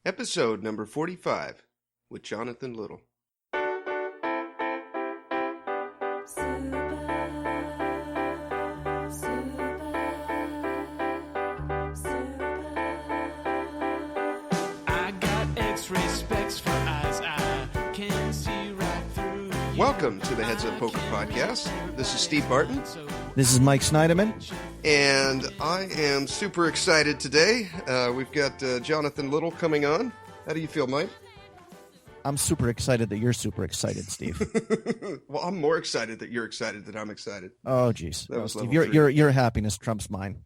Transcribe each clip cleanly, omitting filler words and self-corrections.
Episode number 45 with Jonathan Little. Welcome to the Heads Up Poker Podcast. This is Steve Barton. This is Mike Snyderman. And I am super excited today. We've got Jonathan Little coming on. How do you feel, Mike? I'm super excited that you're super excited, Steve. Well, I'm more excited that you're excited that I'm excited. Oh, geez. That was Steve, your happiness trumps mine.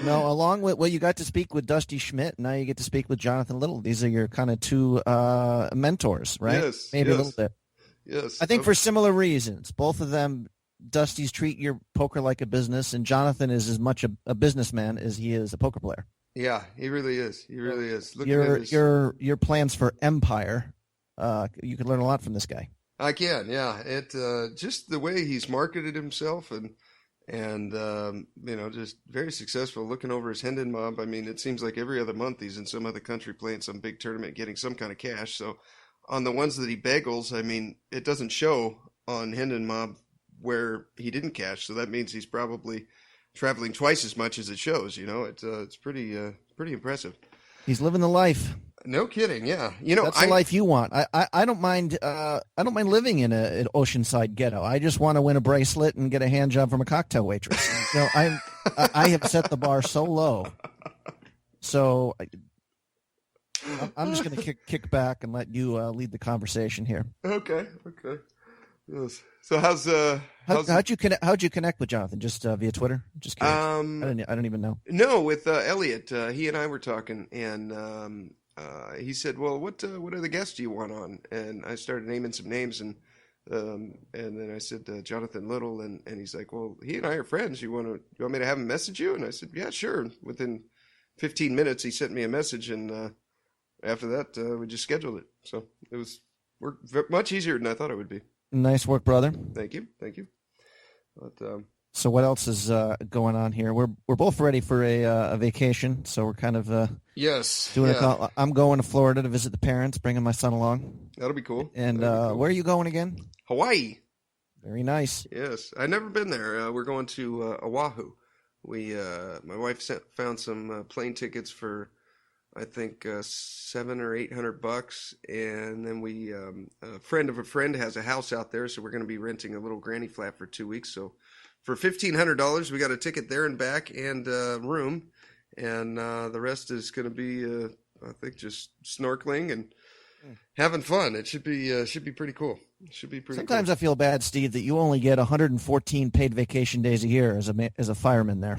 No, along with, well, you got to speak with Dusty Schmidt. Now you get to speak with Jonathan Little. These are your kind of two mentors, right? Yes. Maybe yes. a little bit. Yes. I think for similar reasons. Both of them, Dusty's treat your poker like a business, and Jonathan is as much a businessman as he is a poker player. Yeah, he really is. He really is. Your plans for empire, you could learn a lot from this guy. I can, yeah. It just the way he's marketed himself and just very successful. Looking over his Hendon Mob, I mean, it seems like every other month he's in some other country playing some big tournament, getting some kind of cash. So on the ones that he bagels, I mean, it doesn't show on Hendon Mob where he didn't cash. So that means he's probably traveling twice as much as it shows. You know, it's pretty impressive. He's living the life. No kidding. Yeah. You know, that's the life you want. I don't mind. I don't mind living in an oceanside ghetto. I just want to win a bracelet and get a hand job from a cocktail waitress. You know, I have set the bar so low. So I'm just going to kick back and let you lead the conversation here. Okay. Yes. So how'd you connect with Jonathan? Just via Twitter? Just curious. I don't even know. No, with Elliot. He and I were talking, and he said, "Well, what other guests do you want on?" And I started naming some names, and then I said Jonathan Little, and he's like, "Well, he and I are friends. You want me to have him message you?" And I said, "Yeah, sure." Within 15 minutes, he sent me a message, and after that, we just scheduled it. So it was much easier than I thought it would be. Nice work, brother. Thank you. But, so what else is going on here? We're both ready for a vacation, so we're kind of doing a. I'm going to Florida to visit the parents, bringing my son along. That'll be cool. And cool. Where are you going again? Hawaii. Very nice. Yes, I've never been there. We're going to Oahu. My wife found some plane tickets for, I think, $700 or $800, and then a friend of a friend has a house out there, so we're going to be renting a little granny flat for 2 weeks. So for $1,500, we got a ticket there and back and room, and the rest is going to be, I think, just snorkeling and having fun. It should be pretty cool. Sometimes I feel bad, Steve, that you only get 114 paid vacation days a year as a fireman there.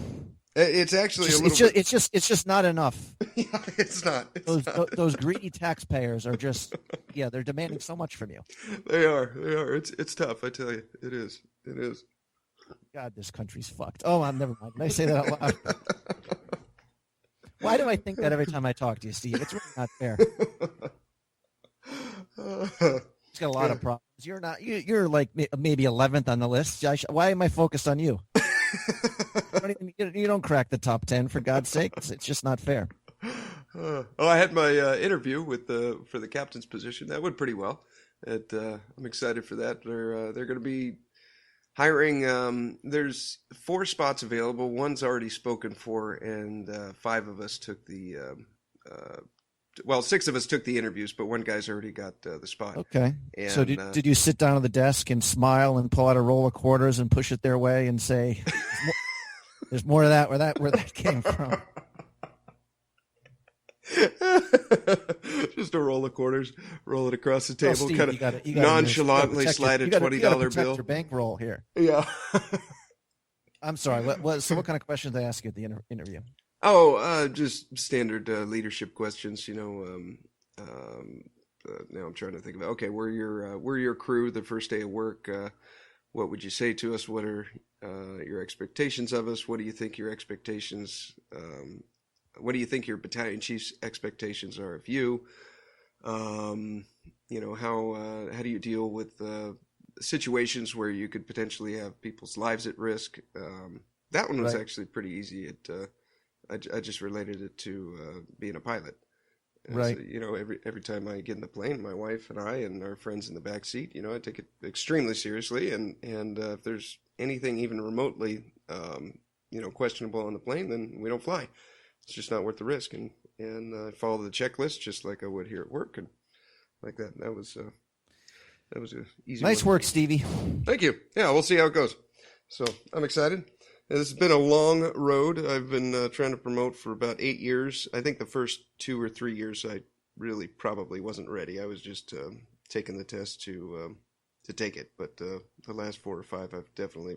It's actually it's just not enough. Yeah, it's not. Those greedy taxpayers are just they're demanding so much from you. They are. It's tough. I tell you, it is. God, this country's fucked. Oh, never mind. Did I say that out loud? Why do I think that every time I talk to you, Steve? It's really not fair. He's got a lot of problems. You're not. You're like maybe 11th on the list. Why am I focused on you? You don't crack the top 10, for God's sake. It's just not fair. I had my interview for the captain's position. That went pretty well. I'm excited for that. They're going to be hiring. There's 4 spots available. One's already spoken for, and 5 of us took the. 6 of us took the interviews, but one guy's already got the spot. Okay. And, so did you sit down at the desk and smile and pull out a roll of quarters and push it their way and say, "There's more of that where that came from"? Just a roll of quarters, roll it across the table, Steve, kind of nonchalantly slide a $20 bill. Your bankroll here. Yeah. I'm sorry. So what kind of questions did they ask you at the interview? Oh, just standard leadership questions. You know, now I'm trying to think of it. Okay, we're your crew the first day of work. What would you say to us? What are your expectations of us? What do you think your expectations? What do you think your battalion chief's expectations are of you? You know, how do you deal with situations where you could potentially have people's lives at risk? That one was actually pretty easy. I just related it to being a pilot. Right. So, every time I get in the plane, my wife and I and our friends in the back seat, I take it extremely seriously. And if there's anything even remotely, questionable on the plane, then we don't fly. It's just not worth the risk. And I follow the checklist just like I would here at work, and like that. That was a easy. Nice one. work, Stevie. Thank you. Yeah, we'll see how it goes. So I'm excited. This has been a long road. I've been trying to promote for about 8 years. I think the first 2 or 3 years I really probably wasn't ready. I was just taking the test to take it. But the last 4 or 5, I've definitely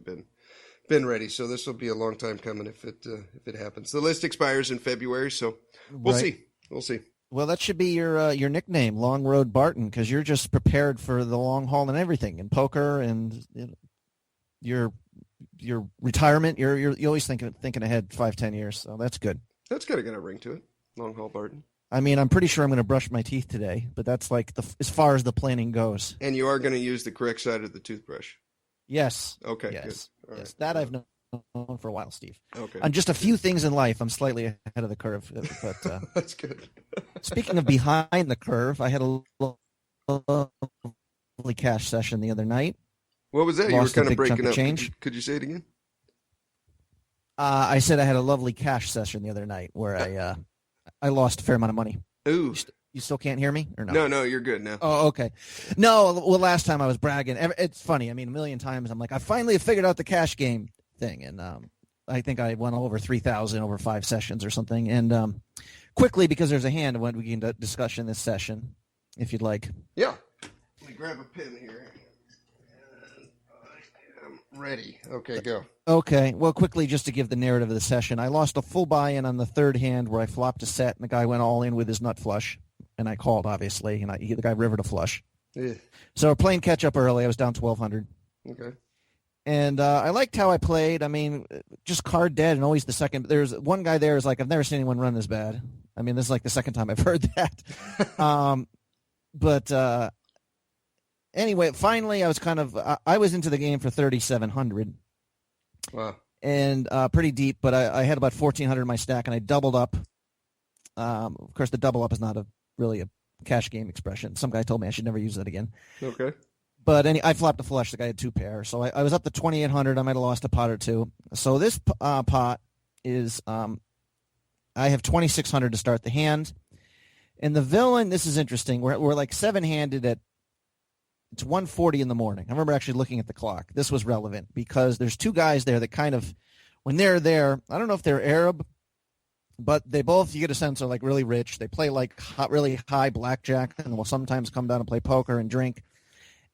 been ready. So this will be a long time coming if it happens. The list expires in February, so we'll see. We'll see. Well, that should be your nickname, Long Road Barton, because you're just prepared for the long haul and everything, and poker and your retirement. You're always thinking ahead 5-10 years, so that's good. That's got a ring to it, Long Haul Barton. I mean, I'm pretty sure I'm going to brush my teeth today, but that's like as far as the planning goes. And you are going to use the correct side of the toothbrush. Yes. Okay. Yes. Good. All yes. right. That I've known for a while, Steve. Okay. On just a few things in life, I'm slightly ahead of the curve. But that's good. Speaking of behind the curve, I had a lovely cash session the other night. What was that? You were kind of breaking up. Could you say it again? I said I had a lovely cash session the other night where I lost a fair amount of money. Ooh. You still can't hear me or no? No, you're good now. Oh, okay. No, well, last time I was bragging. It's funny. I mean, a million times I'm like, I finally figured out the cash game thing, and I think I went over 3,000 over 5 sessions or something. And quickly, because there's a hand, we can discuss in this session, if you'd like. Yeah. Let me grab a pen here. I'm ready. Okay, go. Okay. Well, quickly, just to give the narrative of the session, I lost a full buy-in on the third hand where I flopped a set, and the guy went all in with his nut flush. And I called, obviously, and the guy rivered a flush. Yeah. So we're playing catch-up early. I was down 1,200. Okay. And I liked how I played. I mean, just card dead and always the second. There's one guy there is like, I've never seen anyone run this bad. I mean, this is like the second time I've heard that. But anyway, finally, I was I was into the game for 3,700. Wow. And pretty deep, but I had about 1,400 in my stack, and I doubled up. Of course, the double up is not really a cash game expression. Some guy told me I should never use that again. Okay. But I flopped a flush. The guy had 2 pair. So I was up to 2,800. I might have lost a pot or two. So this pot is I have 2,600 to start the hand. And the villain, this is interesting. We're like 7-handed it's 1:40 in the morning. I remember actually looking at the clock. This was relevant because there's 2 guys there that kind of, when they're there, I don't know if they're Arab, but they both, you get a sense, are like really rich. They play like really high blackjack and will sometimes come down and play poker and drink.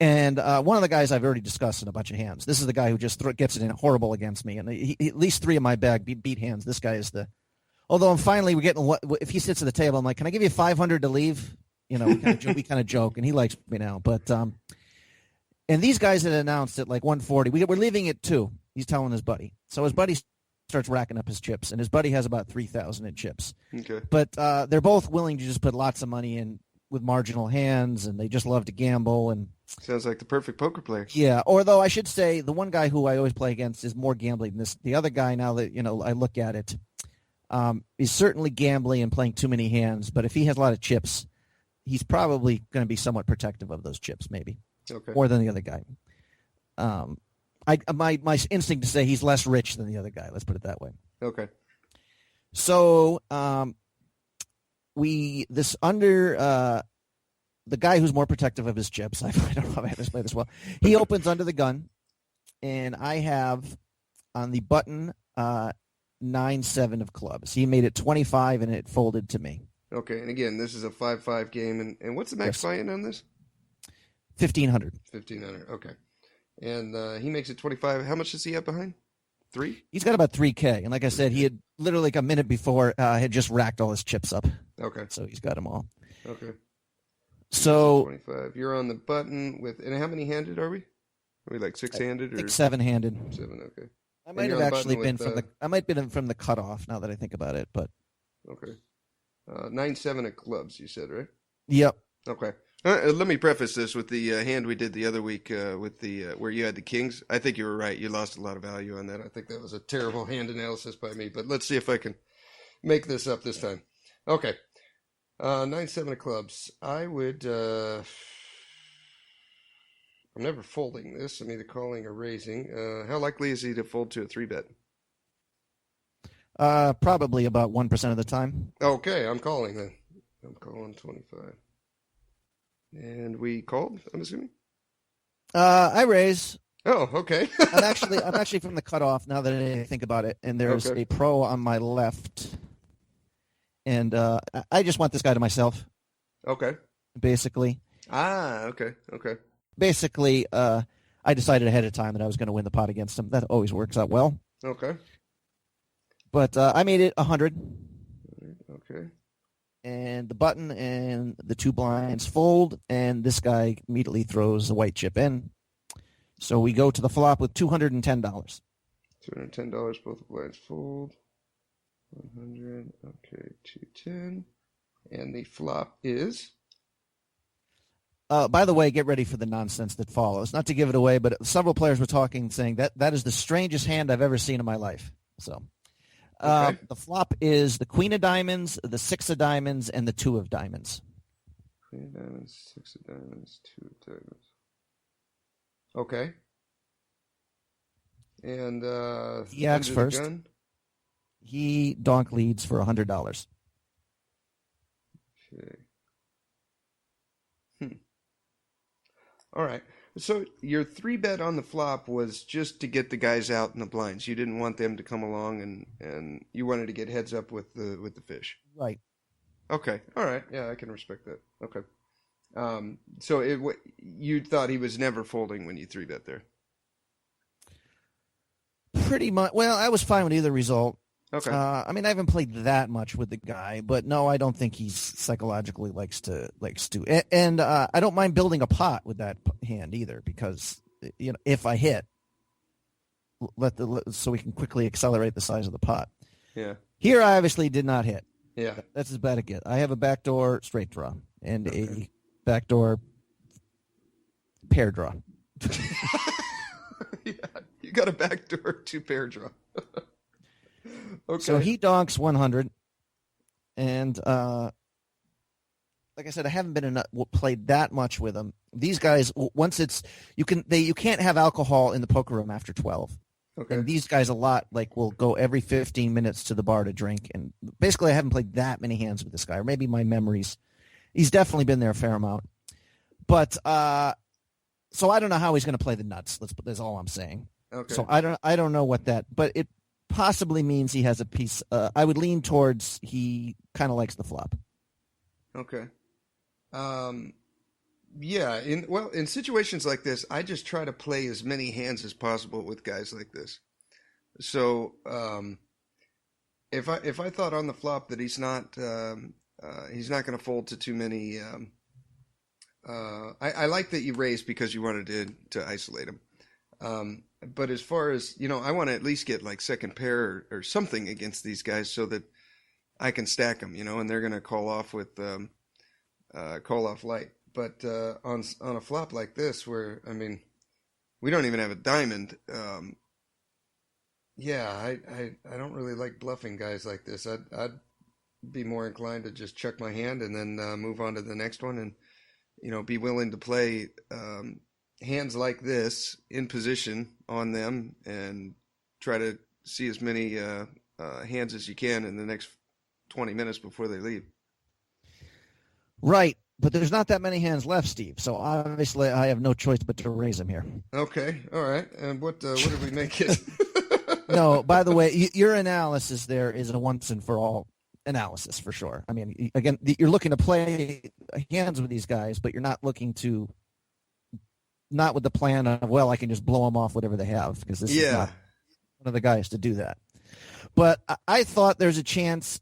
And one of the guys I've already discussed in a bunch of hands. This is the guy who just gets it in horrible against me. And at least 3 of my bag beat hands. This guy is although we're getting, if he sits at the table, I'm like, can I give you 500 to leave? We kind of joke, and he likes me now. But and these guys had announced at like 1:40. We're leaving at 2. He's telling his buddy. So his buddy starts racking up his chips, and his buddy has about 3,000 in chips. Okay. But they're both willing to just put lots of money in with marginal hands, and they just love to gamble. And sounds like the perfect poker player. Yeah. Although I should say the one guy who I always play against is more gambling than this. The other guy, now that I look at it, is certainly gambling and playing too many hands. But if he has a lot of chips, he's probably going to be somewhat protective of those chips, maybe more than the other guy. My instinct to say he's less rich than the other guy. Let's put it that way. Okay. So the guy who's more protective of his chips, I don't know if I have to play this well. He opens under the gun, and I have on the button 9-7 of clubs. He made it 25, and it folded to me. Okay, and again, this is a 5-5 game, and what's the max buy-in on this? 1,500. 1,500. Okay, and he makes it 25. How much does he have behind? 3? He's got about 3K, and like I said, he had literally like a minute before had just racked all his chips up. Okay, so he's got them all. Okay, so 25. You're on the button with, and how many handed are we? Are we like 6-handed or 7-handed? 7. Okay. I might have actually been from the cutoff now that I think about it, but okay. 9-7 of clubs, you said, right? Yep. Okay. Let me preface this with the hand we did the other week with the where you had the kings. I think you were right. You lost a lot of value on that. I think that was a terrible hand analysis by me. But let's see if I can make this up this time. Okay. 9-7 of clubs. I would. I'm never folding this. I'm either calling or raising. How likely is he to fold to a 3-bet? Probably about 1% of the time. Okay, I'm calling then. I'm calling 25. And we called, I'm assuming? I raise. Oh, okay. I'm actually from the cutoff now that I think about it, and there's Okay. a pro on my left, and I just want this guy to myself, Okay. basically. Okay. Basically, I decided ahead of time that I was going to win the pot against him. That always works out well. Okay. But I made it 100. Okay. And the button and the 2 blinds fold, and this guy immediately throws a white chip in. So we go to the flop with $210. $210, both blinds fold. 100. Okay, 210. And the flop is? By the way, get ready for the nonsense that follows. Not to give it away, but several players were talking, saying that is the strangest hand I've ever seen in my life. So Okay. the flop is the queen of diamonds, the 6 of diamonds, and the 2 of diamonds. Queen of diamonds, 6 of diamonds, 2 of diamonds. Okay. And He acts under the first. gun? He donk leads for $100. Okay. All right. So your 3-bet on the flop was just to get the guys out in the blinds. You didn't want them to come along, and you wanted to get heads up with the fish. Right. Okay. All right. Yeah, I can respect that. Okay. So you thought he was never folding when you 3-bet there. Pretty much. Well, I was fine with either result. Okay. I mean, I haven't played that much with the guy, but no, I don't think he's psychologically likes to. And I don't mind building a pot with that hand either, because if I hit, so we can quickly accelerate the size of the pot. Yeah. Here, I obviously did not hit. Yeah. That's as bad as it gets. I have a backdoor straight draw and a backdoor pair draw. Yeah. You got a backdoor 2-pair draw. Okay. So he donks 100, and like I said, I haven't been played that much with him. These guys, once you can't have alcohol in the poker room after 12. Okay. And these guys will go every 15 minutes to the bar to drink. And basically, I haven't played that many hands with this guy, or maybe my memories. He's definitely been there a fair amount. But so I don't know how he's going to play the nuts. That's all I'm saying. Okay. So I don't know what that, but it possibly means he has a piece. I would lean towards he kind of likes the flop. Okay. Yeah. In situations like this, I just try to play as many hands as possible with guys like this. So if I thought on the flop that he's not going to fold to too many. I like that you raised because you wanted to isolate him. But as far as, I want to at least get like second pair or something against these guys so that I can stack them, and they're going to call off with call off light. But on a flop like this, where we don't even have a diamond. Yeah, I don't really like bluffing guys like this. I'd be more inclined to just check my hand and then move on to the next one, and be willing to play hands like this in position on them and try to see as many hands as you can in the next 20 minutes before they leave. Right, but there's not that many hands left, Steve. So obviously I have no choice but to raise him here. Okay, all right. And what did we make it? No, by the way, your analysis there is a once and for all analysis for sure. I mean, again, you're looking to play hands with these guys, but you're not looking to. Not with the plan of, well, I can just blow them off whatever they have, because this is not one of the guys to do that. But I thought there's a chance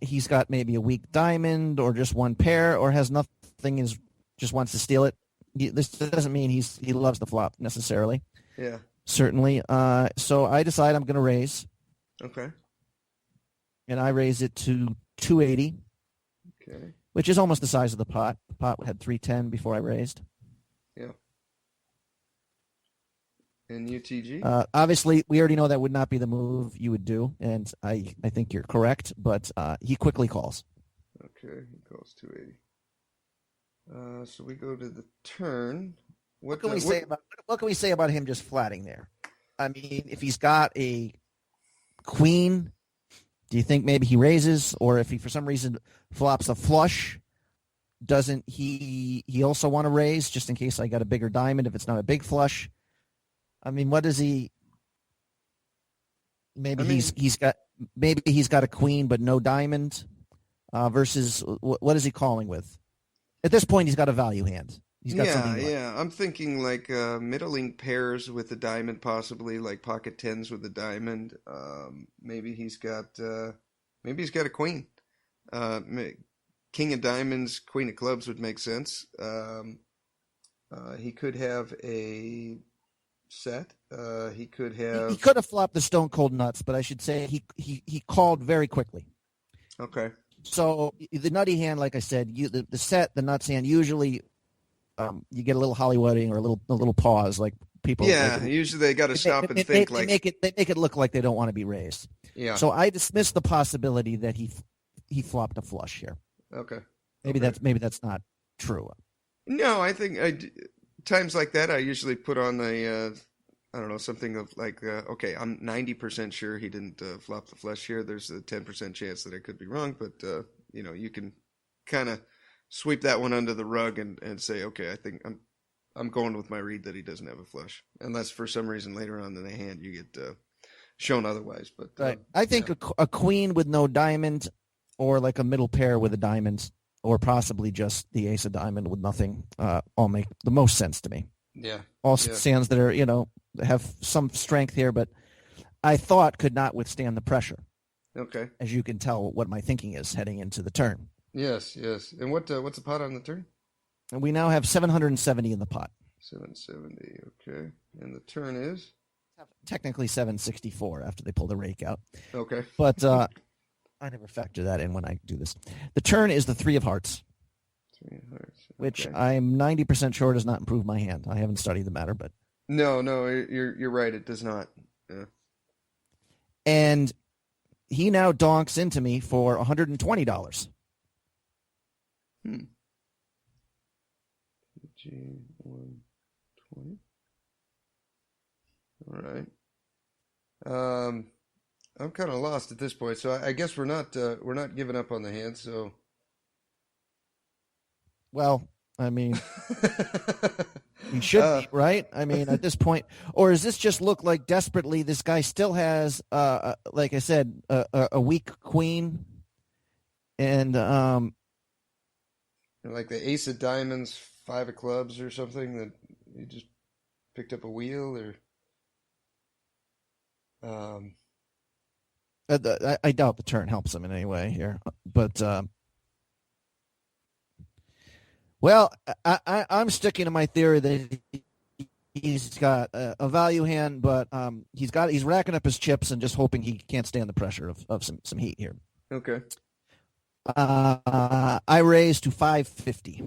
he's got maybe a weak diamond or just one pair or has nothing, just wants to steal it. This doesn't mean he loves the flop necessarily. Yeah. Certainly. So I decide I'm going to raise. Okay. And I raise it to 280. Okay. Which is almost the size of the pot. The pot had 310 before I raised. Yeah. And UTG? Obviously, we already know that would not be the move you would do, and I think you're correct, but he quickly calls. Okay, he calls 280. So we go to the turn. What can we say about him just flatting there? I mean, if he's got a queen, do you think maybe he raises, or if he for some reason flops a flush, doesn't he also want to raise just in case I got a bigger diamond if it's not a big flush? I mean, what does he? Maybe he's got a queen but no diamond. Versus what is he calling with? At this point, he's got a value hand. He's got something. Yeah. I'm thinking like middling pairs with a diamond, possibly like pocket tens with a diamond. Maybe he's got a queen. King of diamonds, queen of clubs would make sense. He could have a set. He could have flopped the stone cold nuts, but I should say he called very quickly. Okay. So the nutty hand, like I said, the set, the nuts hand, usually you get a little Hollywooding or a little pause, like people. Yeah, like, usually they got to stop and think. They make it look like they don't want to be raised. Yeah. So I dismiss the possibility that he flopped a flush here. Okay. Maybe that's not true. No, I think times like that I usually put on I don't know, something of like, okay, I'm 90% sure he didn't flop the flush here. There's a 10% chance that I could be wrong, but you can kind of sweep that one under the rug and say, okay, I think I'm going with my read that he doesn't have a flush, unless for some reason later on in the hand you get shown otherwise. But right. I think a queen with no diamond, or like a middle pair with a diamond, or possibly just the ace of diamond with nothing, all make the most sense to me. Yeah. All stands that are, have some strength here, but I thought could not withstand the pressure. Okay. As you can tell what my thinking is heading into the turn. Yes. And what's the pot on the turn? And we now have 770 in the pot. 770, okay. And the turn is? Technically 764 after they pull the rake out. Okay. But I never factor that in when I do this. The turn is the 3 of hearts. 3 of hearts. Okay. Which I'm 90% sure does not improve my hand. I haven't studied the matter, but No, you're right. It does not. Yeah. And he now donks into me for $120. G 120. All right. I'm kind of lost at this point, so I guess we're not giving up on the hand. So. Well, I mean. He should be, right? I mean, at this point, or does this just look like desperately this guy still has, like I said, a weak queen, and like the ace of diamonds, 5 of clubs, or something that you just picked up a wheel, or I doubt the turn helps him in any way here, but. Well, I'm sticking to my theory that he's got a value hand, but he's racking up his chips and just hoping he can't stand the pressure of some heat here. Okay. I raise to 550.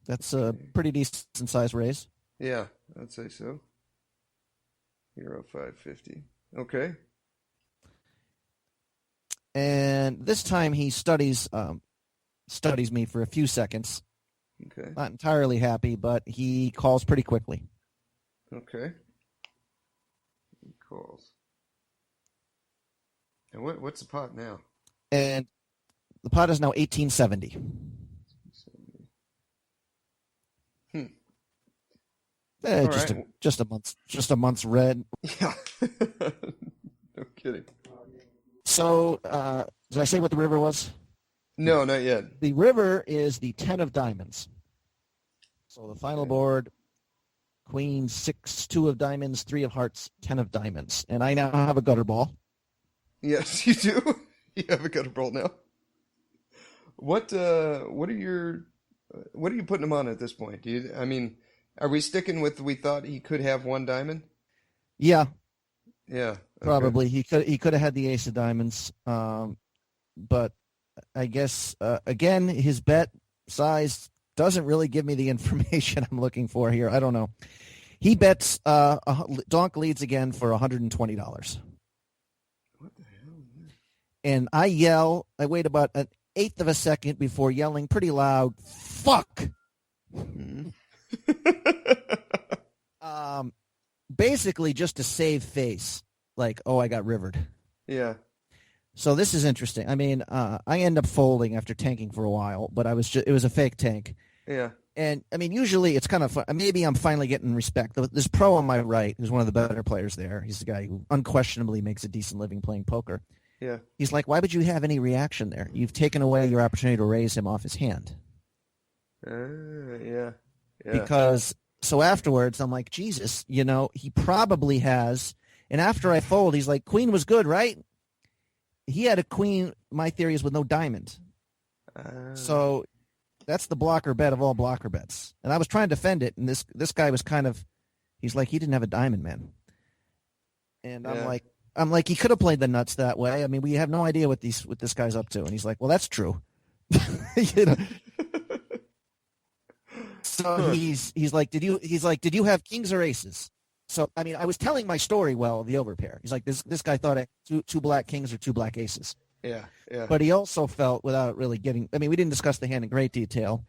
That's a pretty decent size raise. Yeah, I'd say so. Euro 550. Okay. And this time he studies me for a few seconds. Okay. Not entirely happy, but he calls pretty quickly. Okay. He calls. And what's the pot now? And the pot is now 1870. Just a month's red. Yeah. No kidding. So, did I say what the river was? No, not yet. The river is the 10 of diamonds. So the final board, queen, 6, 2 of diamonds, 3 of hearts, 10 of diamonds. And I now have a gutter ball. Yes, you do. You have a gutter ball now. What are you putting him on at this point? Are we sticking with we thought he could have 1 diamond? Yeah. Yeah. Okay. Probably. He could have had the ace of diamonds. But I guess, again, his bet size doesn't really give me the information I'm looking for here. I don't know. He bets Donk leads again for $120. What the hell? And I yell. I wait about an eighth of a second before yelling pretty loud, "Fuck!" Basically just to save face. Like, oh, I got rivered. Yeah. So this is interesting. I mean, I end up folding after tanking for a while, but it was a fake tank. Yeah. And I mean, usually it's kind of fun. Maybe I'm finally getting respect. This pro on my right, who's one of the better players there, he's the guy who unquestionably makes a decent living playing poker. Yeah. He's like, why would you have any reaction there? You've taken away your opportunity to raise him off his hand. Yeah. Because so afterwards, I'm like, Jesus, he probably has. And after I fold, he's like, queen was good, right? He had a queen, my theory is, with no diamond. So that's the blocker bet of all blocker bets. And I was trying to defend it, and this guy was he's like, he didn't have a diamond, man. And Yeah. I'm like, he could have played the nuts that way. I mean, we have no idea what this guy's up to. And he's like, well, that's true. So he's like, did you have kings or aces? So, I mean, I was telling my story well, the overpair. He's like, this guy thought I had two black kings or two black aces. Yeah. But he also felt, without really we didn't discuss the hand in great detail,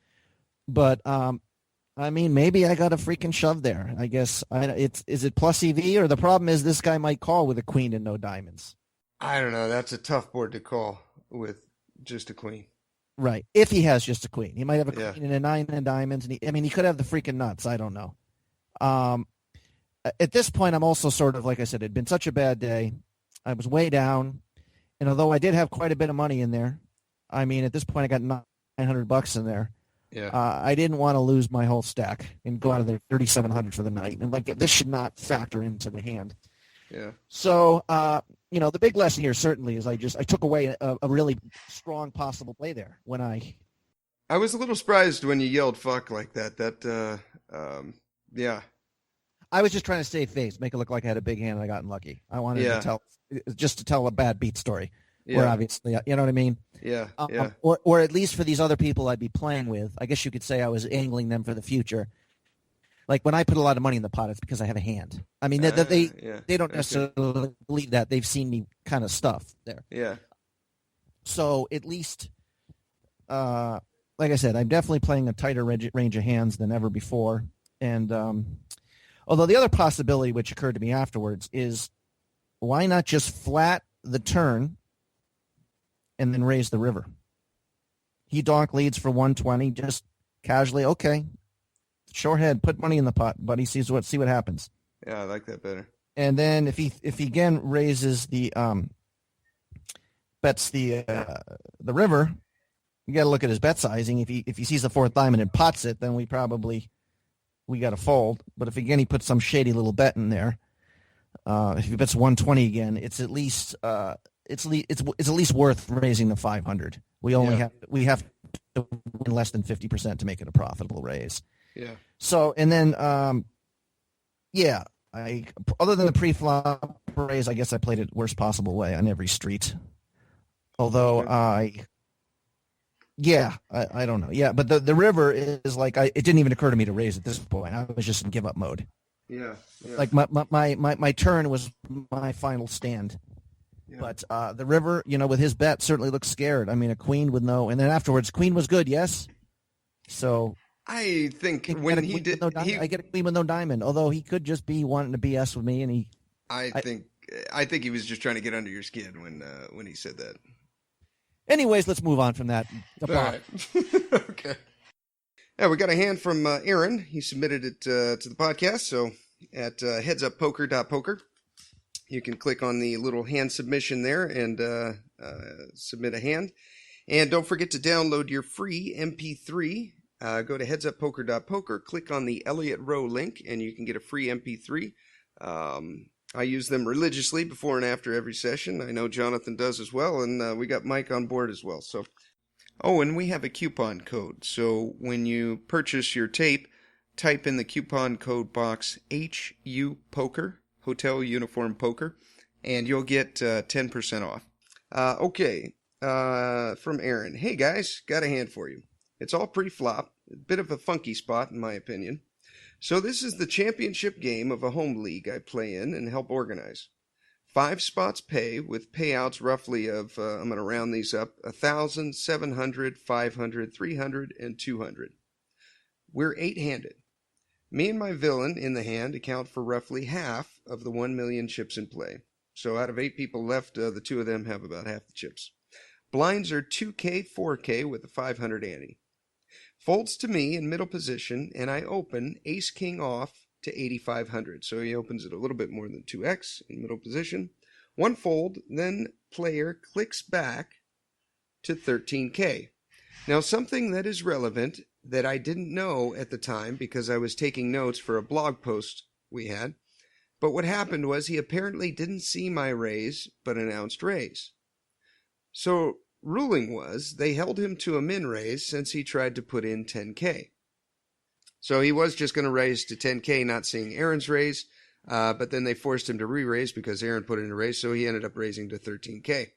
but I mean, maybe I got a freaking shove there. I guess is it plus EV, or the problem is this guy might call with a queen and no diamonds. I don't know. That's a tough board to call with just a queen. Right. If he has just a queen, he might have a Yeah. queen and a nine and diamonds. And he could have the freaking nuts. I don't know. At this point, I'm also sort of, like I said, it'd been such a bad day. I was way down. And although I did have quite a bit of money in there, I mean, at this point, I got $900 in there. Yeah. I didn't want to lose my whole stack and go out of there $3,700 for the night. And like, this should not factor into the hand. Yeah. So, the big lesson here certainly is I took away a really strong possible play there when I was a little surprised when you yelled "fuck" like that. Yeah. I was just trying to save face, make it look like I had a big hand and I got unlucky. I wanted to tell a bad beat story. Yeah. Where obviously, you know what I mean? Yeah. Or at least for these other people I'd be playing with, I guess you could say I was angling them for the future. Like when I put a lot of money in the pot, it's because I have a hand. I mean, they don't necessarily believe that. They've seen me kind of stuff there. Yeah. So at least, like I said, I'm definitely playing a tighter range of hands than ever before. And although the other possibility which occurred to me afterwards is, why not just flat the turn and then raise the river? He donk leads for 120, just casually, okay, short head, put money in the pot, buddy, see what happens. Yeah, I like that better. And then if he again raises bets the river, you got to look at his bet sizing. If he sees the fourth diamond and pots it, then we got to fold. But if again he puts some shady little bet in there, if he bets 120 again, it's at least it's at least worth raising the 500. We have to win less than 50% to make it a profitable raise. Yeah. So and then I other than the pre-flop raise, I guess I played it worst possible way on every street. Although I don't know. Yeah, but the river is like it didn't even occur to me to raise at this point. I was just in give up mode. Yeah. Like my turn was my final stand. Yeah. But the river, with his bet certainly looks scared. I mean, a queen with no, and then afterwards, queen was good, yes. So I think when he did, I get a queen with no diamond. Although he could just be wanting to BS with me, and I think he was just trying to get under your skin when he said that. Anyways, let's move on from that. All right. Okay. Yeah, we got a hand from Aaron. He submitted it to the podcast. So at headsuppoker.poker, you can click on the little hand submission there and submit a hand. And don't forget to download your free MP3. Go to headsuppoker.poker, click on the Elliott Rowe link, and you can get a free MP3. I use them religiously before and after every session. I know Jonathan does as well, and we got Mike on board as well. So, and we have a coupon code. So when you purchase your tape, type in the coupon code box HU Poker, Hotel Uniform Poker, and you'll get 10% off. Okay, from Aaron. Hey guys, got a hand for you. It's all pre-flop, a bit of a funky spot in my opinion. So this is the championship game of a home league I play in and help organize. 5 spots pay with payouts roughly of, I'm going to round these up, 1,000, 700, 500, 300, and 200. We're 8-handed. Me and my villain in the hand account for roughly half of the 1 million chips in play. So out of 8 people left, the 2 of them have about half the chips. Blinds are 2K, 4K with a 500 ante. Folds to me in middle position, and I open ace-king off to 8,500. So he opens it a little bit more than 2x in middle position. 1 fold, then player clicks back to 13K. Now, something that is relevant that I didn't know at the time because I was taking notes for a blog post we had, but what happened was he apparently didn't see my raise, but announced raise. So ruling was they held him to a min raise since he tried to put in 10K. So he was just going to raise to 10K, not seeing Aaron's raise, but then they forced him to re-raise because Aaron put in a raise, so he ended up raising to 13K.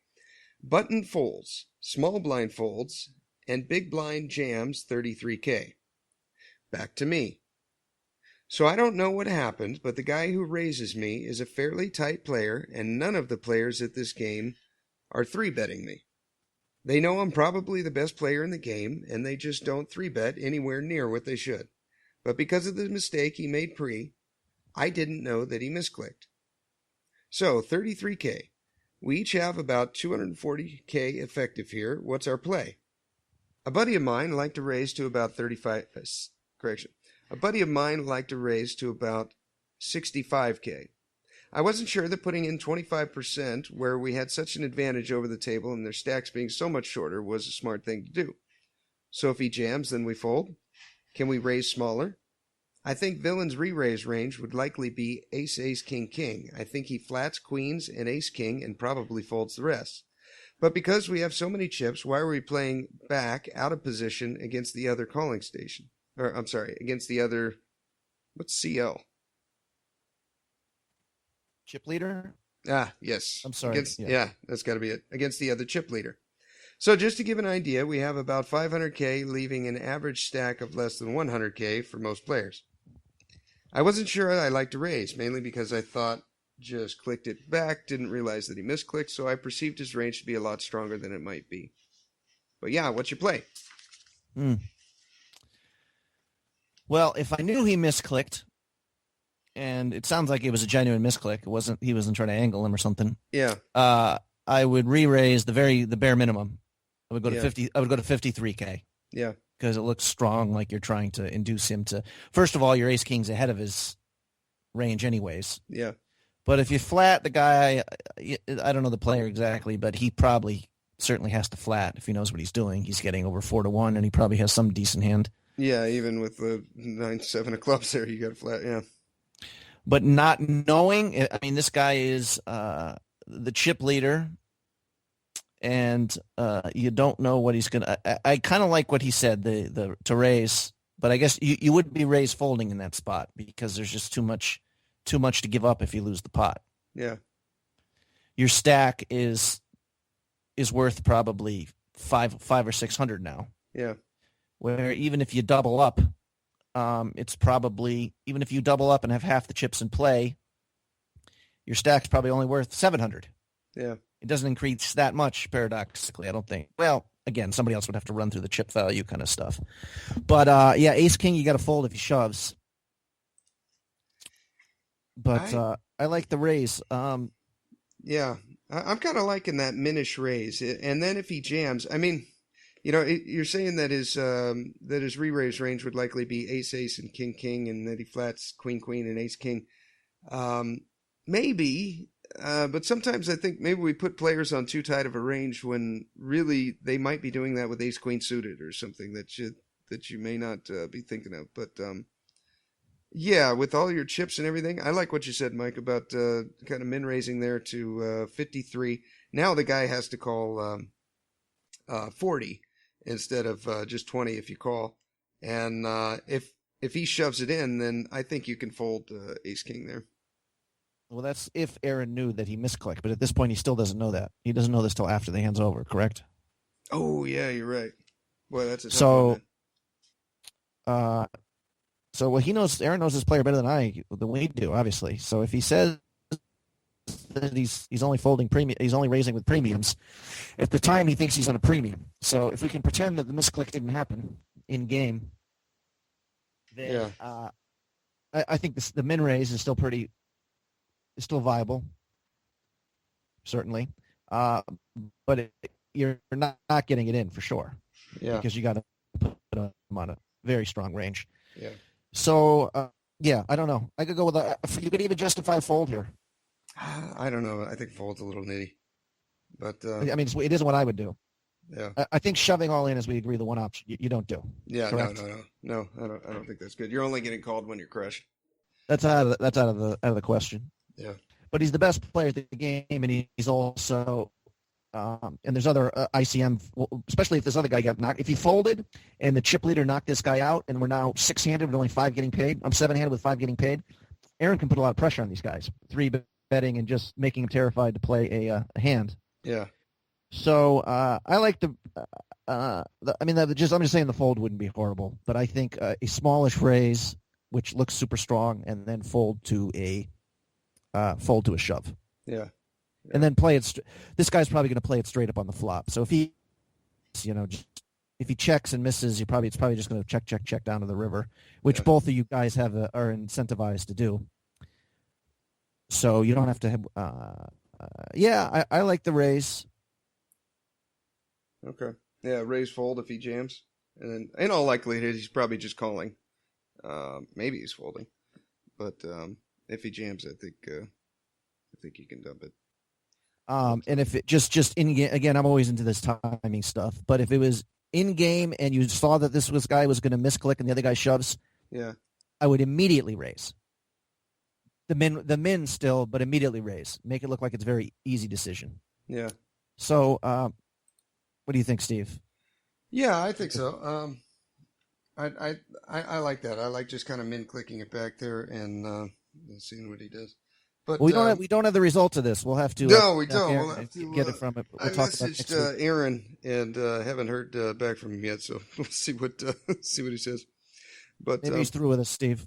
Button folds, small blind folds, and big blind jams 33K. Back to me. So I don't know what happened, but the guy who raises me is a fairly tight player, and none of the players at this game are 3-betting me. They know I'm probably the best player in the game, and they just don't 3-bet anywhere near what they should. But because of the mistake he made pre, I didn't know that he misclicked. So, 33K. We each have about 240K effective here. What's our play? A buddy of mine liked to raise to about 65K. I wasn't sure that putting in 25% where we had such an advantage over the table and their stacks being so much shorter was a smart thing to do. So if he jams, then we fold. Can we raise smaller? I think Villain's re-raise range would likely be ace, ace, king, king. I think he flats queens and ace, king and probably folds the rest. But because we have so many chips, why are we playing back out of position against the other calling station? Against the other, what's CL? Chip leader? Ah, yes. I'm sorry. Yeah, that's got to be it. Against the other chip leader. So just to give an idea, we have about 500K, leaving an average stack of less than 100K for most players. I wasn't sure I liked to raise, mainly because I thought just clicked it back, didn't realize that he misclicked, so I perceived his range to be a lot stronger than it might be. But yeah, what's your play? Well, if I knew he misclicked, and it sounds like it was a genuine misclick, he wasn't trying to angle him or something. Yeah. I would re-raise the bare minimum. I would go to 50. I would go to 53K. Yeah. Because it looks strong, like you're trying to induce him to. First of all, your ace king's ahead of his range, anyways. Yeah. But if you flat the guy, I don't know the player exactly, but he probably certainly has to flat if he knows what he's doing. He's getting over 4-1, and he probably has some decent hand. Yeah, even with the 9-7 of clubs there, you got a flat. Yeah. But not knowing, I mean, this guy is the chip leader. And you don't know what he's gonna. I kind of like what he said, the to raise, but I guess you would be raise folding in that spot because there's just too much to give up if you lose the pot. Yeah, your stack is worth probably five or 600 now. Yeah, where even if you double up, it's probably even if you double up and have half the chips in play, your stack's probably only worth 700. Yeah. It doesn't increase that much, paradoxically, I don't think. Well, again, somebody else would have to run through the chip value kind of stuff. But, yeah, ace-king, you got to fold if he shoves. But I like the raise. Yeah, I'm kind of liking that minish raise. And then if he jams, I mean, you know, you're saying that his re-raise range would likely be ace-ace and king-king, and that he flats queen-queen and ace-king. Maybe... but sometimes I think maybe we put players on too tight of a range when really they might be doing that with ace queen suited or something that you may not be thinking of. But yeah, with all your chips and everything, I like what you said, Mike, about kind of min raising there to 53. Now the guy has to call 40 instead of just 20 if you call. And if he shoves it in, then I think you can fold ace king there. Well, that's if Aaron knew that he misclicked, but at this point he still doesn't know that. He doesn't know this till after the hand's over, correct? Oh yeah, you're right. Boy, that's a tough one. So well, Aaron knows his player better than we do, obviously. So if he says that he's only folding premium, he's only raising with premiums, at the time he thinks he's on a premium. So if we can pretend that the misclick didn't happen in game, then I think the min raise is still viable, certainly. But you're not getting it in for sure. Yeah. Because you got to put them on a very strong range. Yeah. So, I don't know. I could go with you could even justify a fold here. I don't know. I think fold's a little nitty. But I mean, it isn't what I would do. Yeah. I think shoving all in, as we agree, the one option you don't do. Yeah. Correct? No. I don't think that's good. You're only getting called when you're crushed. That's out of the question. Yeah. But he's the best player at the game, and he's also. And there's other ICM, especially if this other guy got knocked. If he folded and the chip leader knocked this guy out, and we're now 6-handed with only 5 getting paid. I'm 7-handed with 5 getting paid. Aaron can put a lot of pressure on these guys. 3 betting and just making them terrified to play a hand. Yeah. So I like I'm just saying the fold wouldn't be horrible, but I think a smallish raise, which looks super strong, and then fold to a shove. Yeah. And then play it. This guy's probably going to play it straight up on the flop. So if he, if he checks and misses, it's probably just going to check down to the river, which both of you guys are incentivized to do. So you don't have to have. I like the raise. Okay. Yeah, raise fold if he jams, and then in all likelihood he's probably just calling. Maybe he's folding, but if he jams, I think he can dump it. And if it just in game, again, I'm always into this timing stuff, but if it was in game and you saw that this guy was going to misclick and the other guy shoves, I would immediately raise. The min still, but immediately raise. Make it look like it's a very easy decision. Yeah. So, what do you think, Steve? Yeah, I think so. I like that. I like just kind of min clicking it back there and seeing what he does. But we don't have the results of this. We'll have to. No, we don't. We'll have to get it from it. I messaged Aaron and haven't heard back from him yet, so we'll see what he says. But maybe he's through with us, Steve.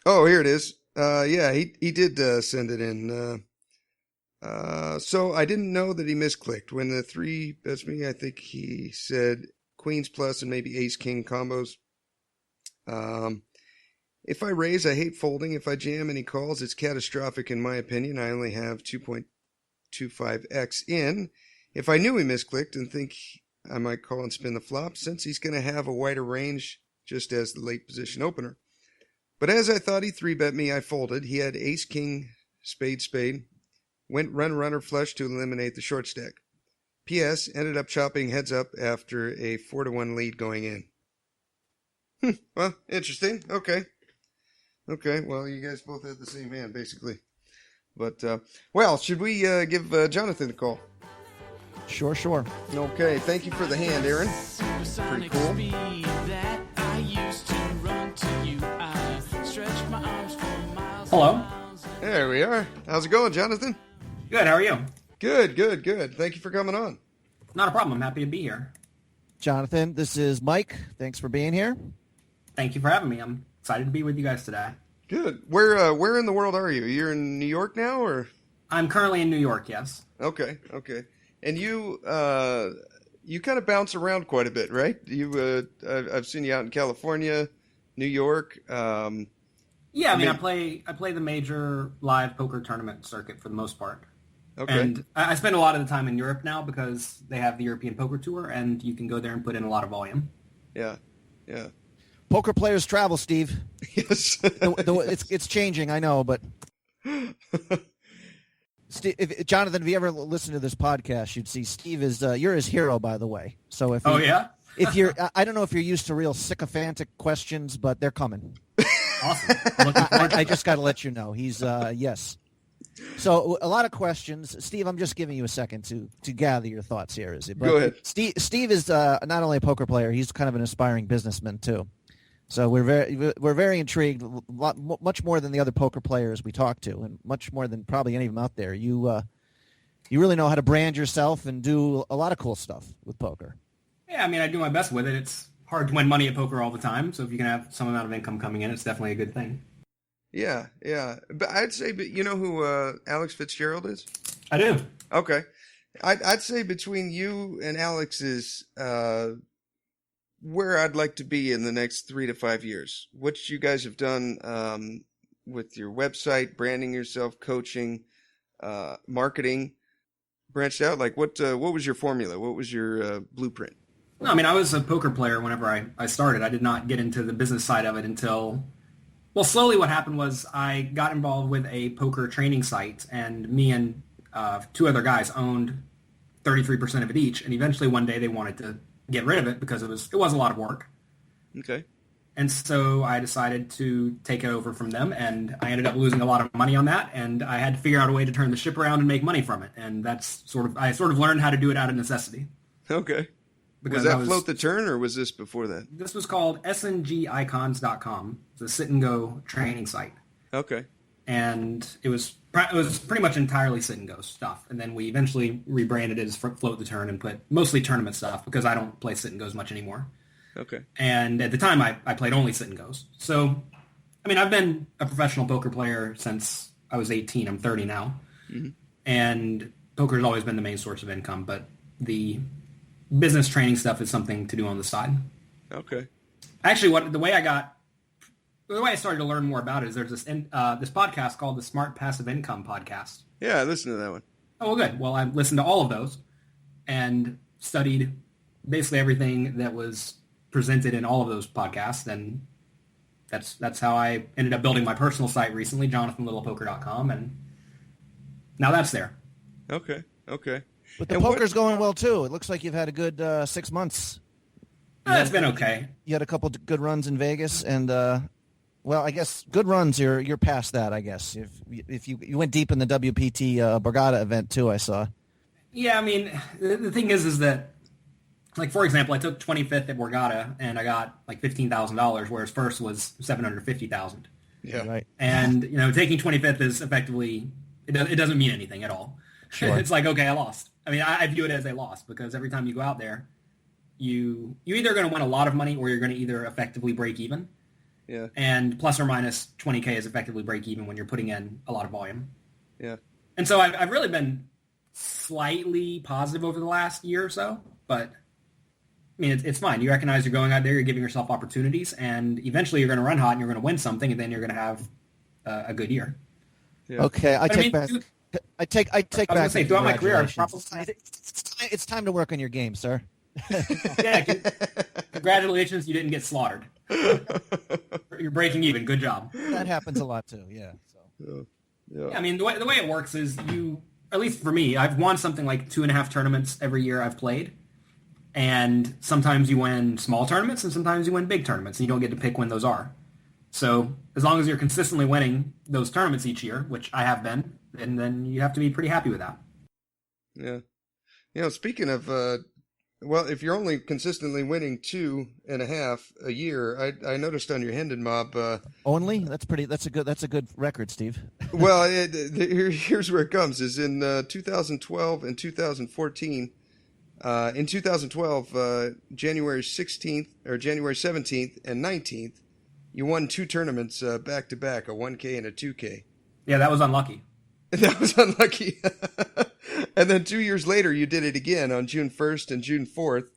Oh, here it is. He did send it in. So I didn't know that he misclicked when the 3 bets me. I think he said queens plus and maybe ace king combos. If I raise, I hate folding. If I jam and he calls, it's catastrophic in my opinion. I only have 2.25x in. If I knew he misclicked and think I might call and spin the flop, since he's going to have a wider range just as the late position opener. But as I thought he 3-bet me, I folded. He had ace king spade, went runner flush to eliminate the short stack. P.S. ended up chopping heads up after a 4-1 lead going in. Well, interesting. Okay, well, you guys both had the same hand, basically. But, should we give Jonathan a call? Sure. Okay, thank you for the hand, Aaron. Pretty cool. Hello. There we are. How's it going, Jonathan? Good, how are you? Good. Thank you for coming on. Not a problem. I'm happy to be here. Jonathan, this is Mike. Thanks for being here. Thank you for having me. I'm excited to be with you guys today. Good. Where in the world are you? You're in New York now, or? I'm currently in New York, yes. Okay. And you kind of bounce around quite a bit, right? I've seen you out in California, New York. Yeah, I play the major live poker tournament circuit for the most part. Okay. And I spend a lot of the time in Europe now because they have the European Poker Tour, and you can go there and put in a lot of volume. Yeah. Poker players travel, Steve. Yes. It's changing, I know, but Steve, Jonathan, if you ever listen to this podcast, you'd see Steve is you're his hero, by the way. So if if you're, I don't know if you're used to real sycophantic questions, but they're coming. Awesome. I just got to let you know he's yes. So a lot of questions, Steve. I'm just giving you a second to gather your thoughts here. Is it? But go ahead. Steve is not only a poker player; he's kind of an aspiring businessman too. So we're very intrigued, much more than the other poker players we talk to, and much more than probably any of them out there. You really know how to brand yourself and do a lot of cool stuff with poker. Yeah, I do my best with it. It's hard to win money at poker all the time. So if you can have some amount of income coming in, it's definitely a good thing. Yeah, yeah. But I'd say, but you know who Alex Fitzgerald is? I do. Okay. I'd say between you and Alex is where I'd like to be in the next 3 to 5 years. What you guys have done with your website, branding yourself, coaching, marketing, branched out. Like what was your formula? What was your blueprint? No, I mean, I was a poker player whenever I started. I did not get into the business side of it until, well, slowly what happened was I got involved with a poker training site, and me and 2 other guys owned 33% of it each, and eventually one day they wanted to get rid of it because it was a lot of work. Okay. And so I decided to take it over from them, and I ended up losing a lot of money on that, and I had to figure out a way to turn the ship around and make money from it. And that's I sort of learned how to do it out of necessity. Okay. Because was that Float the Turn, or was this before that? This was called sngicons.com. It's a sit-and-go training site. Okay. And it was pretty much entirely sit-and-go stuff. And then we eventually rebranded it as Float the Turn and put mostly tournament stuff because I don't play sit-and-goes much anymore. Okay. And at the time, I played only sit-and-goes. So, I mean, I've been a professional poker player since I was 18. I'm 30 now. Mm-hmm. And poker has always been the main source of income, but the business training stuff is something to do on the side. Okay. Actually, the way I started to learn more about it is there's this podcast called the Smart Passive Income Podcast. Yeah, I listened to that one. Oh, well, good. Well, I listened to all of those and studied basically everything that was presented in all of those podcasts, and that's how I ended up building my personal site recently, jonathanlittlepoker.com, and now that's there. Okay. But the poker's going well, too. It looks like you've had a good 6 months. It's been okay. You had a couple good runs in Vegas, and, well, I guess good runs, you're past that, I guess. If you went deep in the WPT Borgata event, too, I saw. Yeah, I mean, the thing is that, like, for example, I took 25th at Borgata, and I got, like, $15,000, whereas first was $750,000. Yeah. Right. And, taking 25th is effectively, it doesn't mean anything at all. Sure. It's like, okay, I lost. I mean, I view it as a loss because every time you go out there, you either going to win a lot of money or you're going to either effectively break even. Yeah. And plus or minus 20K is effectively break even when you're putting in a lot of volume. Yeah. And so I've really been slightly positive over the last year or so, but I mean, it's fine. You recognize you're going out there, you're giving yourself opportunities, and eventually you're going to run hot and you're going to win something, and then you're going to have a good year. Yeah. Okay, I take back. I take back. Say, throughout my career, it's time to work on your game, sir. Yeah, congratulations, you didn't get slaughtered. You're breaking even. Good job. That happens a lot too. Yeah. So. Yeah. I mean, the way it works is at least for me, I've won something like 2.5 tournaments every year I've played, and sometimes you win small tournaments and sometimes you win big tournaments, and you don't get to pick when those are. So as long as you're consistently winning those tournaments each year, which I have been, and then you have to be pretty happy with that. Yeah. Speaking of, well, if you're only consistently winning 2.5 a year, I noticed on your Hendon Mob. Only? That's a good record, Steve. Well, here's where it comes. Is in 2012 and 2014. In 2012, January 16th or January 17th and 19th, you won 2 tournaments back to back, a 1K and a 2K. Yeah, that was unlucky. That was unlucky. And then 2 years later, you did it again on June 1st and June 4th.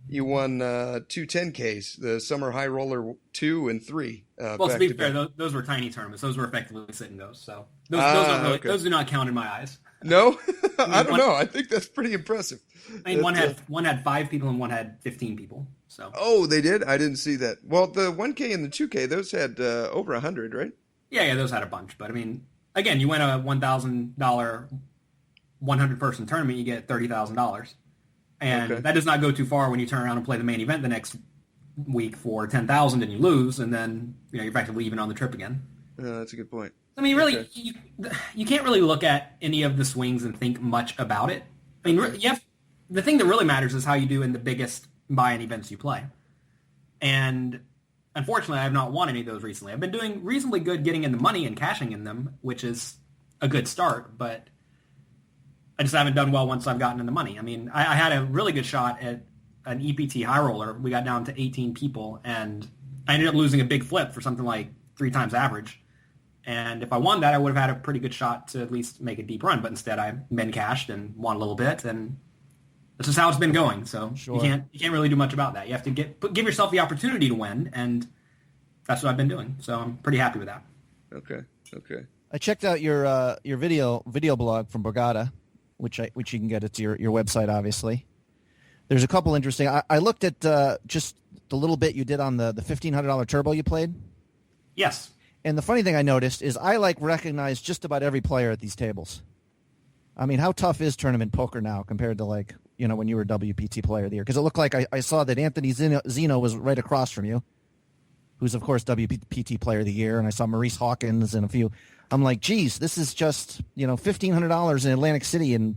You won 2 10Ks, the Summer High Roller 2 and 3. Well, to be fair, those were tiny tournaments. Those were effectively sit-and-goes. So those do not count in my eyes. No? I don't know. I think that's pretty impressive. I mean, one had 5 people and one had 15 people. So. Oh, they did? I didn't see that. Well, the 1K and the 2K, those had over 100, right? Yeah, those had a bunch. But, I mean, again, you win a $1,000 100-person tournament, you get $30,000. And that does not go too far when you turn around and play the main event the next week for $10,000 and you lose, and then you're effectively even on the trip again. That's a good point. I mean, really, you can't really look at any of the swings and think much about it. I mean, the thing that really matters is how you do in the biggest buy-in events you play. And unfortunately, I have not won any of those recently. I've been doing reasonably good getting in the money and cashing in them, which is a good start, but I just haven't done well once I've gotten in the money. I mean, I had a really good shot at an EPT high roller. We got down to 18 people, and I ended up losing a big flip for something like 3 times average. And if I won that, I would have had a pretty good shot to at least make a deep run. But instead, I min cashed and won a little bit, and that's just how it's been going. So you can't really do much about that. You have to give yourself the opportunity to win, and that's what I've been doing. So I'm pretty happy with that. Okay. I checked out your video blog from Borgata, which you can get at your website, obviously. There's a couple interesting. I looked at just the little bit you did on the $1,500 turbo you played. Yes. And the funny thing I noticed is I recognize just about every player at these tables. I mean, how tough is tournament poker now compared to when you were WPT Player of the Year? Because it looked like I saw that Anthony Zeno was right across from you, who's of course WPT Player of the Year, and I saw Maurice Hawkins and a few. I'm like, geez, this is just $1,500 in Atlantic City, and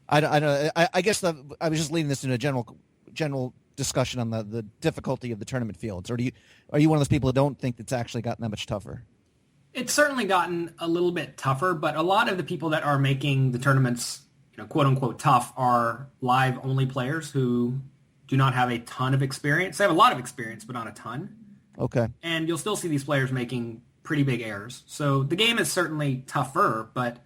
I guess I was just leading this in a general discussion on the difficulty of the tournament fields, or are you one of those people who don't think it's actually gotten that much tougher? It's certainly gotten a little bit tougher, but a lot of the people that are making the tournaments, quote unquote tough, are live only players who do not have a ton of experience. They have a lot of experience, but not a ton. Okay. And you'll still see these players making pretty big errors. So the game is certainly tougher, but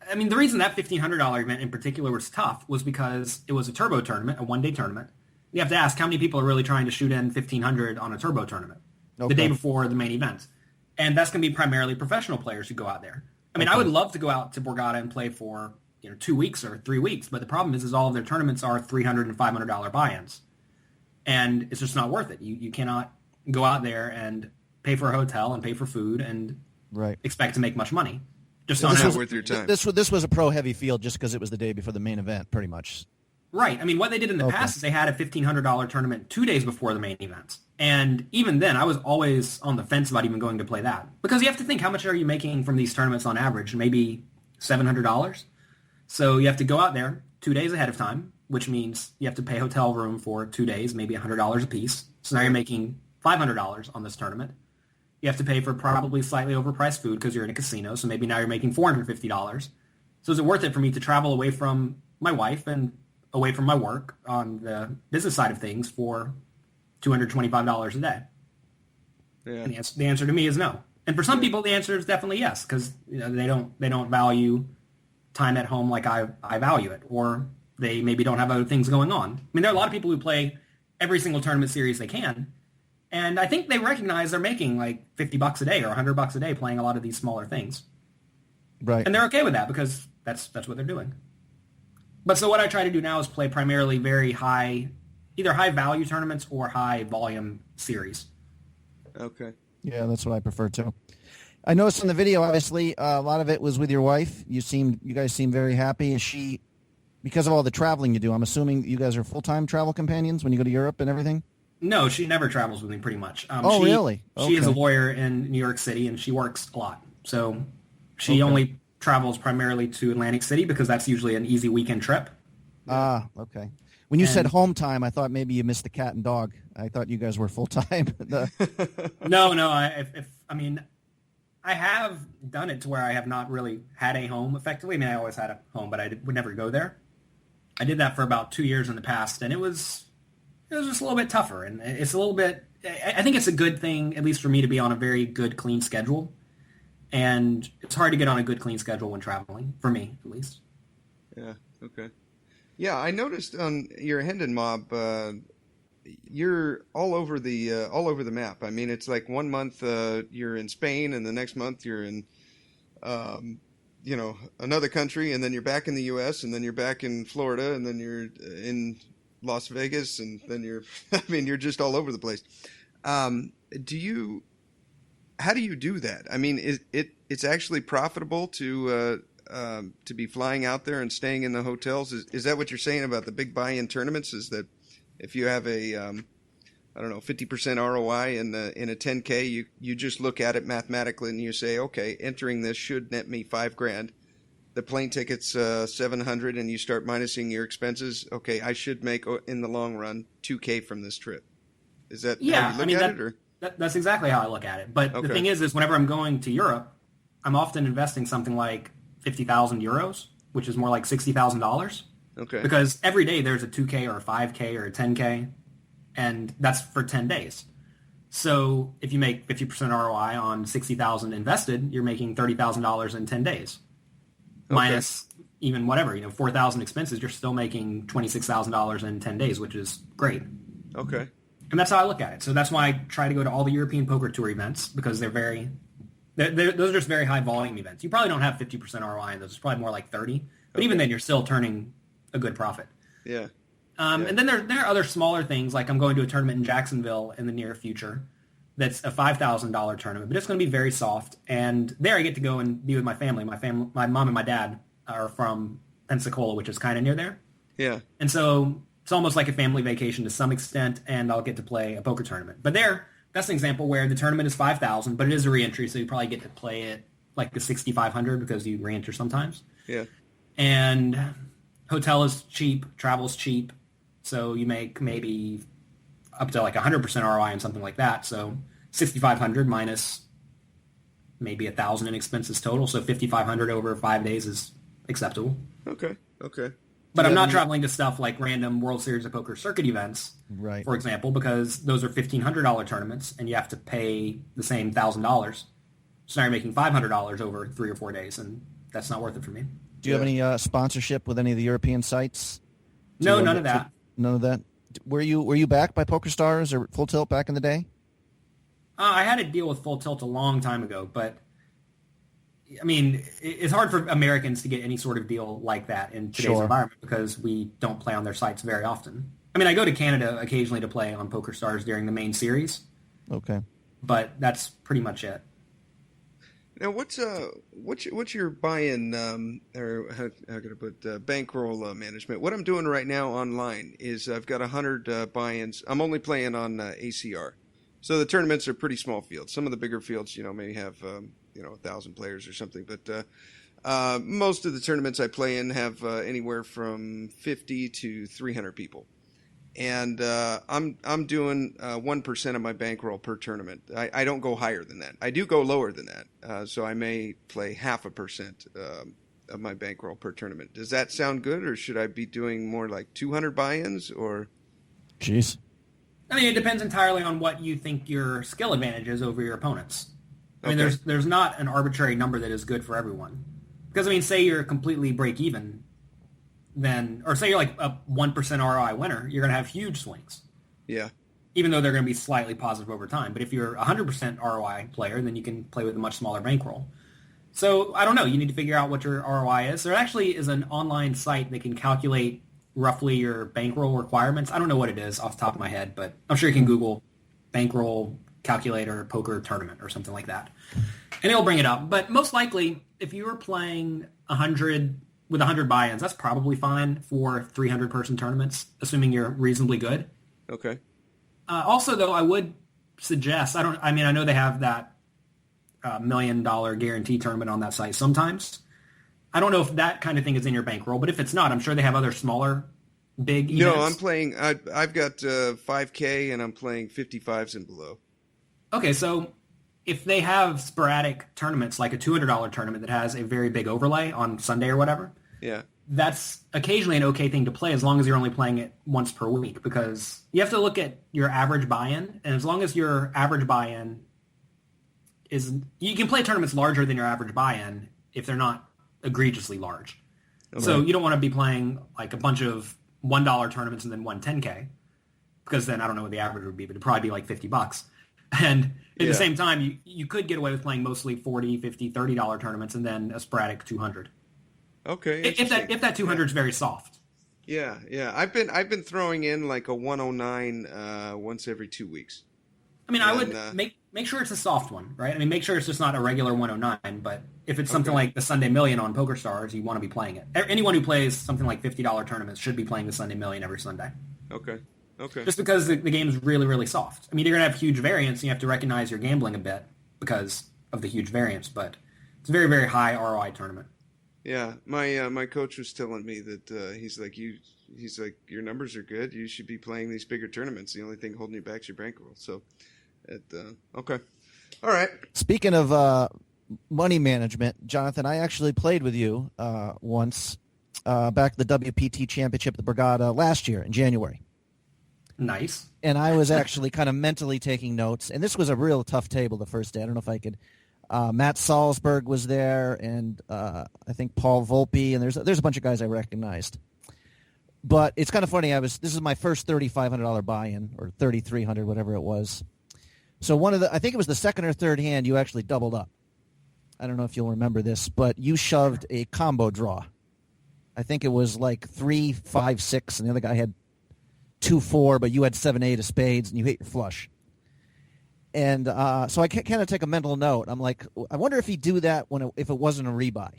I mean, the reason that $1,500 event in particular was tough was because it was a turbo tournament, a one-day tournament. You have to ask how many people are really trying to shoot in $1,500 on a turbo tournament the day before the main event. And that's going to be primarily professional players who go out there. I mean, I would love to go out to Borgata and play for 2 weeks or 3 weeks, but the problem is all of their tournaments are $300 and $500 buy-ins. And it's just not worth it. You cannot go out there and pay for a hotel and pay for food and expect to make much money. Just not worth your time. This was a pro-heavy field just because it was the day before the main event, pretty much. Right. I mean, what they did in the past is they had a $1,500 tournament 2 days before the main event. And even then, I was always on the fence about even going to play that. Because you have to think, how much are you making from these tournaments on average? Maybe $700? So you have to go out there 2 days ahead of time, which means you have to pay hotel room for 2 days, maybe $100 a piece. So now you're making $500 on this tournament. You have to pay for probably slightly overpriced food because you're in a casino, so maybe now you're making $450. So is it worth it for me to travel away from my wife and away from my work on the business side of things for $225 a day? Yeah. And the answer to me is no. And for some people, the answer is definitely yes, because they don't value time at home like I value it, or they maybe don't have other things going on. I mean, there are a lot of people who play every single tournament series they can, and I think they recognize they're making like $50 a day or $100 a day playing a lot of these smaller things. Right. And they're okay with that because that's what they're doing. But so what I try to do now is play primarily very high, either high value tournaments or high volume series. Okay. Yeah, that's what I prefer too. I noticed in the video, obviously, a lot of it was with your wife. You guys seem very happy. Is she, because of all the traveling you do, I'm assuming you guys are full-time travel companions when you go to Europe and everything? No, she never travels with me pretty much. Really? She is a lawyer in New York City, and she works a lot. So she only travels primarily to Atlantic City because that's usually an easy weekend trip. Okay. When you said home time, I thought maybe you missed the cat and dog. I thought you guys were full-time. No. I have done it to where I have not really had a home effectively. I mean, I always had a home, but I would never go there. I did that for about 2 years in the past, and it was just a little bit tougher. And it's a little bit, I think it's a good thing, at least for me, to be on a very good, clean schedule. And it's hard to get on a good, clean schedule when traveling, for me, at least. Yeah, okay. Yeah, I noticed on your Hendon Mob, you're all over the map. I mean, it's like 1 month you're in Spain, and the next month you're in, another country, and then you're back in the U.S., and then you're back in Florida, and then you're in Las Vegas, and then you're just all over the place. How do you do that? I mean, it's actually profitable to be flying out there and staying in the hotels? Is that what you're saying about the big buy-in tournaments? Is that if you have a 50% ROI in a 10K, you just look at it mathematically and you say, okay, entering this should net me $5,000. The plane ticket's $700, and you start minusing your expenses. Okay, I should make in the long run $2K from this trip. Is that how you look at it? Or? That's exactly how I look at it. But the thing is whenever I'm going to Europe, I'm often investing something like 50,000 euros, which is more like $60,000. Okay. Because every day there's a 2K or a 5K or a 10K, and that's for 10 days. So if you make 50% ROI on 60,000 invested, you're making $30,000 in 10 days. Okay. Minus even whatever, 4,000 expenses, you're still making $26,000 in 10 days, which is great. Okay. And that's how I look at it. So that's why I try to go to all the European Poker Tour events, because those are just very high volume events. You probably don't have 50% ROI in those. It's probably more like 30. But even then, you're still turning a good profit. Yeah. And then there are other smaller things, like I'm going to a tournament in Jacksonville in the near future that's a $5,000 tournament, but it's going to be very soft. And there I get to go and be with my family. My mom and my dad are from Pensacola, which is kind of near there. Yeah. And so it's almost like a family vacation to some extent, and I'll get to play a poker tournament. But that's an example where the tournament is 5,000, but it is a reentry, so you probably get to play it like the 6,500 because you reenter sometimes. Yeah. And hotel is cheap, travel is cheap, so you make maybe up to like 100% ROI and something like that. So 6,500 minus maybe 1,000 in expenses total, so 5,500 over 5 days is acceptable. Okay. But I'm not traveling to stuff like random World Series of Poker circuit events, Right. for example, because those are $1,500 tournaments, and you have to pay the same $1,000. So now you're making $500 over 3 or 4 days, and that's not worth it for me. Do you have any sponsorship with any of the European sites? No, none of that. None of that. Were you backed by PokerStars or Full Tilt back in the day? I had a deal with Full Tilt a long time ago, but I mean, it's hard for Americans to get any sort of deal like that in today's environment because we don't play on their sites very often. I mean, I go to Canada occasionally to play on PokerStars during the main series. Okay. But that's pretty much it. Now, what's your buy-in or how can I put bankroll management? What I'm doing right now online is I've got 100 buy-ins. I'm only playing on ACR, so the tournaments are pretty small fields. Some of the bigger fields, may have 1,000 players or something, but most of the tournaments I play in have anywhere from 50 to 300 people. And I'm doing 1% of my bankroll per tournament. I don't go higher than that. I do go lower than that. So I may play 0.5% of my bankroll per tournament. Does that sound good, or should I be doing more like 200 buy-ins? Or, jeez. I mean, it depends entirely on what you think your skill advantage is over your opponents. I mean, there's not an arbitrary number that is good for everyone. Because, I mean, say you're completely break-even, then, or say you're like a 1% ROI winner, you're going to have huge swings. Yeah. Even though they're going to be slightly positive over time. But if you're a 100% ROI player, then you can play with a much smaller bankroll. So, I don't know. You need to figure out what your ROI is. There actually is an online site that can calculate roughly your bankroll requirements. I don't know what it is off the top of my head, but I'm sure you can Google bankroll calculator poker tournament or something like that. And it'll bring it up. But most likely, if you were playing 100 with 100 buy-ins, that's probably fine for 300-person tournaments, assuming you're reasonably good. Okay. Also, though, I would suggest, I know they have that $1 million guarantee tournament on that site sometimes. I don't know if that kind of thing is in your bankroll, but if it's not, I'm sure they have other smaller, big events. No, I'm playing, I've got 5K, and I'm playing 55s and below. Okay, so if they have sporadic tournaments, like a $200 tournament that has a very big overlay on Sunday or whatever, yeah, that's occasionally an okay thing to play as long as you're only playing it once per week, because you have to look at your average buy-in, and as long as your average buy-in is... You can play tournaments larger than your average buy-in if they're not egregiously large. Okay. So you don't want to be playing like a bunch of $1 tournaments and then one 10K, because then I don't know what the average would be, but it'd probably be like $50. And at the same time, you could get away with playing mostly $40, $50, $30 tournaments and then a sporadic 200. Okay. If that 200 is very soft. Yeah. I've been throwing in like a 109 once every 2 weeks. I mean, I would make sure it's a soft one, right? I mean, make sure it's just not a regular 109. But if it's something like the Sunday Million on PokerStars, you want to be playing it. Anyone who plays something like $50 tournaments should be playing the Sunday Million every Sunday. Okay. Just because the game is really, really soft. I mean, you're going to have huge variance, and you have to recognize you're gambling a bit because of the huge variance, but it's a very, very high ROI tournament. Yeah, my coach was telling me that he's like, your numbers are good. You should be playing these bigger tournaments. The only thing holding you back is your bankroll. So, okay. All right. Speaking of money management, Jonathan, I actually played with you once back at the WPT Championship at the Brigada last year in January. Nice. And I was actually kind of mentally taking notes. And this was a real tough table the first day. I don't know if I could. Matt Salzberg was there, and I think Paul Volpe, and there's a bunch of guys I recognized. But it's kind of funny. This is my first $3,500 buy-in, or $3,300, whatever it was. So I think it was the second or third hand you actually doubled up. I don't know if you'll remember this, but you shoved a combo draw. I think it was like 3, 5, 6, and the other guy had 2, 4, but you had 7, 8 of spades, and you hit your flush. And so I kind of take a mental note. I'm like, I wonder if he'd do that if it wasn't a rebuy,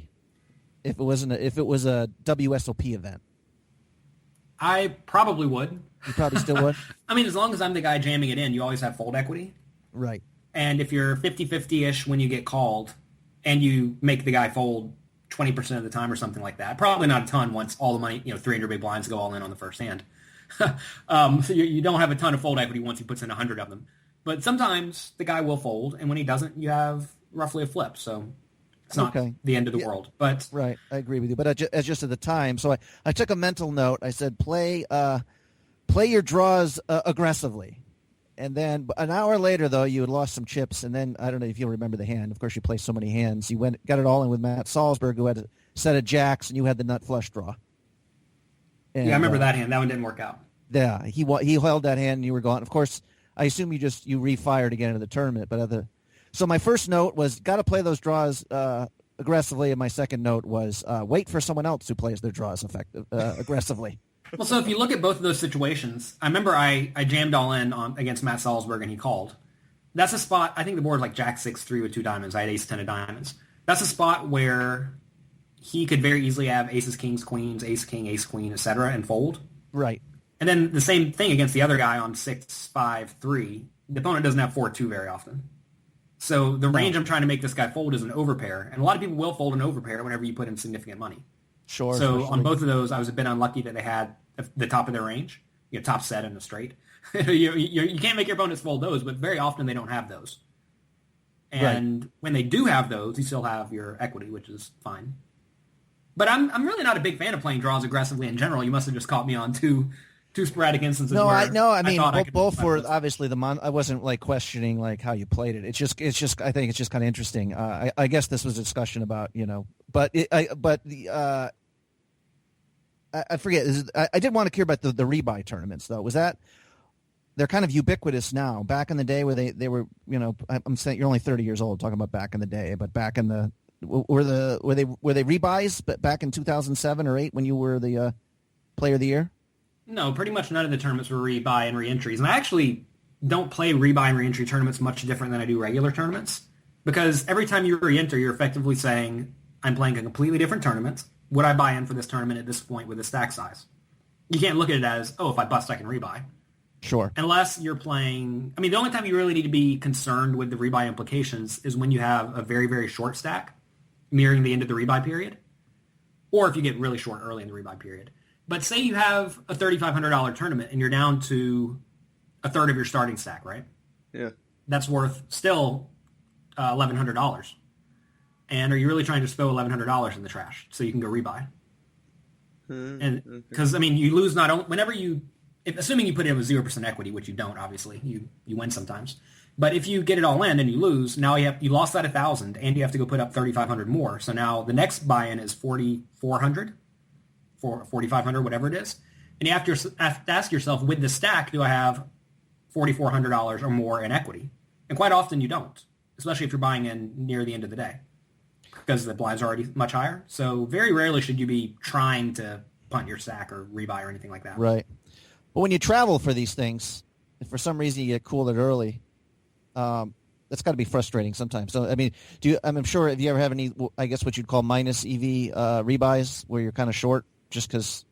if it was a WSOP event. I probably would. You probably still would? I mean, as long as I'm the guy jamming it in, you always have fold equity. Right. And if you're 50-50-ish when you get called and you make the guy fold 20% of the time or something like that, probably not a ton once all the money, 300 big blinds go all in on the first hand. So you don't have a ton of fold equity once he puts in 100 of them. But sometimes the guy will fold, and when he doesn't, you have roughly a flip. So it's not the end of the world. But right, I agree with you. But just at the time, so I took a mental note. I said, play your draws aggressively. And then an hour later, though, you had lost some chips, and then I don't know if you'll remember the hand. Of course, you played so many hands. You got it all in with Matt Salzberg, who had a set of jacks, and you had the nut flush draw. And, I remember that hand. That one didn't work out. Yeah, he held that hand, and you were gone. Of course, I assume you refired again into the tournament. But so my first note was got to play those draws aggressively, and my second note was wait for someone else who plays their draws aggressively. Well, so if you look at both of those situations, I remember I jammed all in against Matt Salzberg, and he called. That's a spot. I think the board was like Jack 6-3 with 2 diamonds. I had Ace 10 of diamonds. That's a spot where he could very easily have aces, kings, queens, ace, king, ace, queen, etc., and fold. Right. And then the same thing against the other guy on 6-5-3. The opponent doesn't have 4-2 very often. So the range I'm trying to make this guy fold is an overpair. And a lot of people will fold an overpair whenever you put in significant money. Sure. So on both of those, I was a bit unlucky that they had the top of their range. Top set and a straight. you can't make your opponents fold those, but very often they don't have those. And when they do have those, you still have your equity, which is fine. But I'm really not a big fan of playing draws aggressively in general. You must have just caught me on two sporadic instances. No, I mean both were those. Obviously I wasn't like questioning like how you played it. It's just I think it's just kind of interesting. I guess this was a discussion about I forget. I did want to hear about the rebuy tournaments though. Was that they're kind of ubiquitous now? Back in the day where they were I'm saying you're only 30 years old talking about back in the day, but back in the were they rebuys? But back in 2007 or 8 when you were the player of the year. No, pretty much none of the tournaments were rebuy and reentries. And I actually don't play rebuy and reentry tournaments much different than I do regular tournaments. Because every time you reenter, you're effectively saying, I'm playing a completely different tournament. Would I buy in for this tournament at this point with a stack size? You can't look at it as, if I bust, I can rebuy. Sure. Unless you're playing... I mean, the only time you really need to be concerned with the rebuy implications is when you have a very, very short stack nearing the end of the rebuy period. Or if you get really short early in the rebuy period. But say you have a $3,500 tournament and you're down to a third of your starting stack, right? Yeah. That's worth still $1,100. And are you really trying to throw $1,100 in the trash so you can go rebuy? And because you lose not only whenever assuming you put in with 0% equity, which you don't, obviously, you win sometimes. But if you get it all in and you lose, now you lost that 1,000 and you have to go put up 3,500 more. So now the next buy-in is 4,400. 4,500, whatever it is. And you have to ask yourself, with the stack, do I have $4,400 or more in equity? And quite often you don't, especially if you're buying in near the end of the day because the blinds are already much higher. So very rarely should you be trying to punt your stack or rebuy or anything like that. Right. But when you travel for these things, if for some reason you get cooled early, that's got to be frustrating sometimes. So, I mean, I'm sure if you ever have any, I guess what you'd call minus EV rebuys where you're kind of short, just because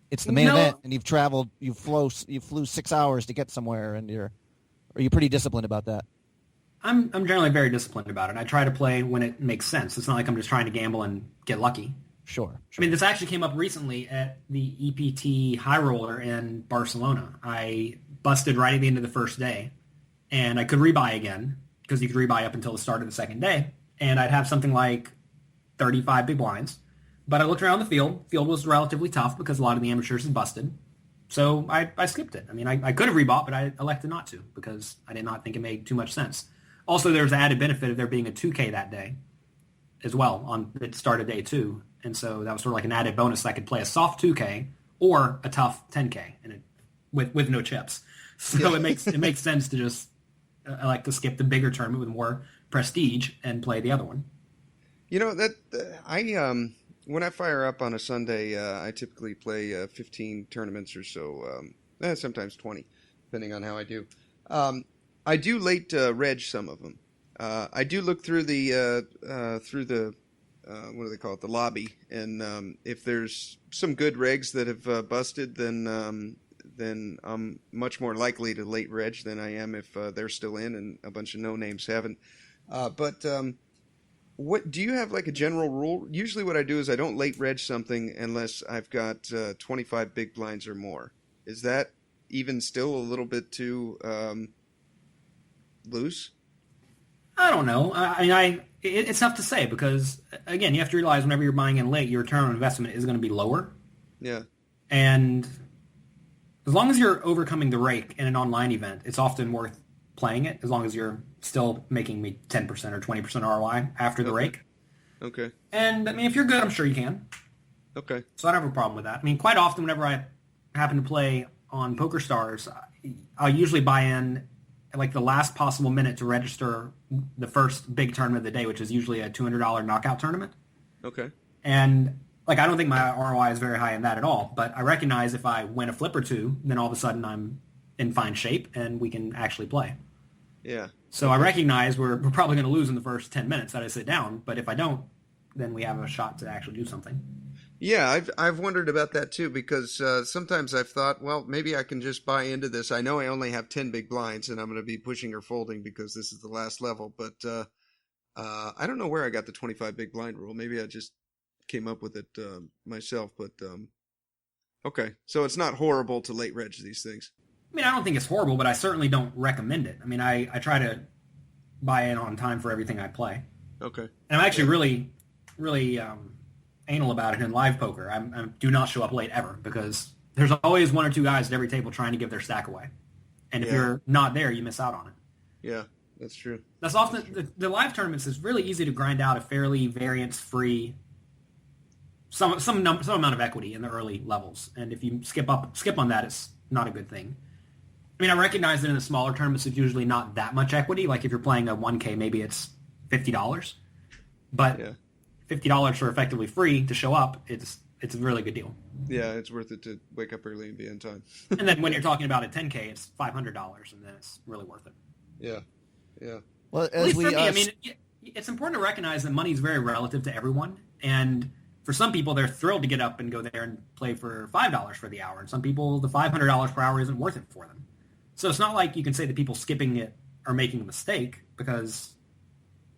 it's the main event and you've traveled, you flew 6 hours to get somewhere, and are you pretty disciplined about that? I'm generally very disciplined about it. I try to play when it makes sense. It's not like I'm just trying to gamble and get lucky. Sure. I mean, this actually came up recently at the EPT High Roller in Barcelona. I busted right at the end of the first day, and I could rebuy again because you could rebuy up until the start of the second day, and I'd have something like 35 big blinds. But I looked around the field. Field was relatively tough because a lot of the amateurs had busted. So I skipped it. I mean, I could have rebought, but I elected not to because I did not think it made too much sense. Also, there's the added benefit of there being a 2K that day as well on it started day 2. And so that was sort of like an added bonus that I could play a soft 2K or a tough 10K and with no chips. So it makes sense to just I like to skip the bigger tournament with more prestige and play the other one. You know that when I fire up on a Sunday, I typically play 15 tournaments or so, sometimes 20, depending on how I do. I do late reg some of them. I do look through the what do they call it, the lobby, and if there's some good regs that have busted, then I'm much more likely to late reg than I am if they're still in and a bunch of no names haven't. But what do you have like a general rule? Usually what I do is I don't late reg something unless I've got 25 big blinds or more. Is that even still a little bit too loose? I don't know. It's tough to say because, again, you have to realize whenever you're buying in late, your return on investment is going to be lower. Yeah. And as long as you're overcoming the rake in an online event, it's often worth playing it as long as you're still making me 10% or 20% ROI after the rake. Okay. And, I mean, if you're good, I'm sure you can. Okay. So I don't have a problem with that. I mean, quite often whenever I happen to play on PokerStars, I'll usually buy in like the last possible minute to register the first big tournament of the day, which is usually a $200 knockout tournament. Okay. And like, I don't think my ROI is very high in that at all, but I recognize if I win a flip or two, then all of a sudden I'm in fine shape and we can actually play. Yeah. So I recognize we're probably going to lose in the first 10 minutes that I sit down, but if I don't, then we have a shot to actually do something. Yeah, I've wondered about that too because sometimes I've thought, well, maybe I can just buy into this. I know I only have 10 big blinds and I'm going to be pushing or folding because this is the last level, but I don't know where I got the 25 big blind rule. Maybe I just came up with it myself, but okay. So it's not horrible to late reg these things. I mean, I don't think it's horrible, but I certainly don't recommend it. I mean, I try to buy in on time for everything I play. Okay. And I'm actually really anal about it in live poker. I do not show up late ever because there's always one or two guys at every table trying to give their stack away. And if you're not there, you miss out on it. Yeah, that's true. That's often the live tournaments is really easy to grind out a fairly variance-free some amount of equity in the early levels. And if you skip on that, it's not a good thing. I mean, I recognize that in the smaller tournaments, it's usually not that much equity. Like if you're playing a 1K, maybe it's $50. But $50 for effectively free to show up, it's a really good deal. Yeah, it's worth it to wake up early and be on time. And then when you're talking about a 10K, it's $500, and then it's really worth it. Yeah, yeah. Well, at least for me, I mean, it's important to recognize that money is very relative to everyone, and for some people, they're thrilled to get up and go there and play for $5 for the hour, and some people, the $500 per hour isn't worth it for them. So it's not like you can say that people skipping it are making a mistake because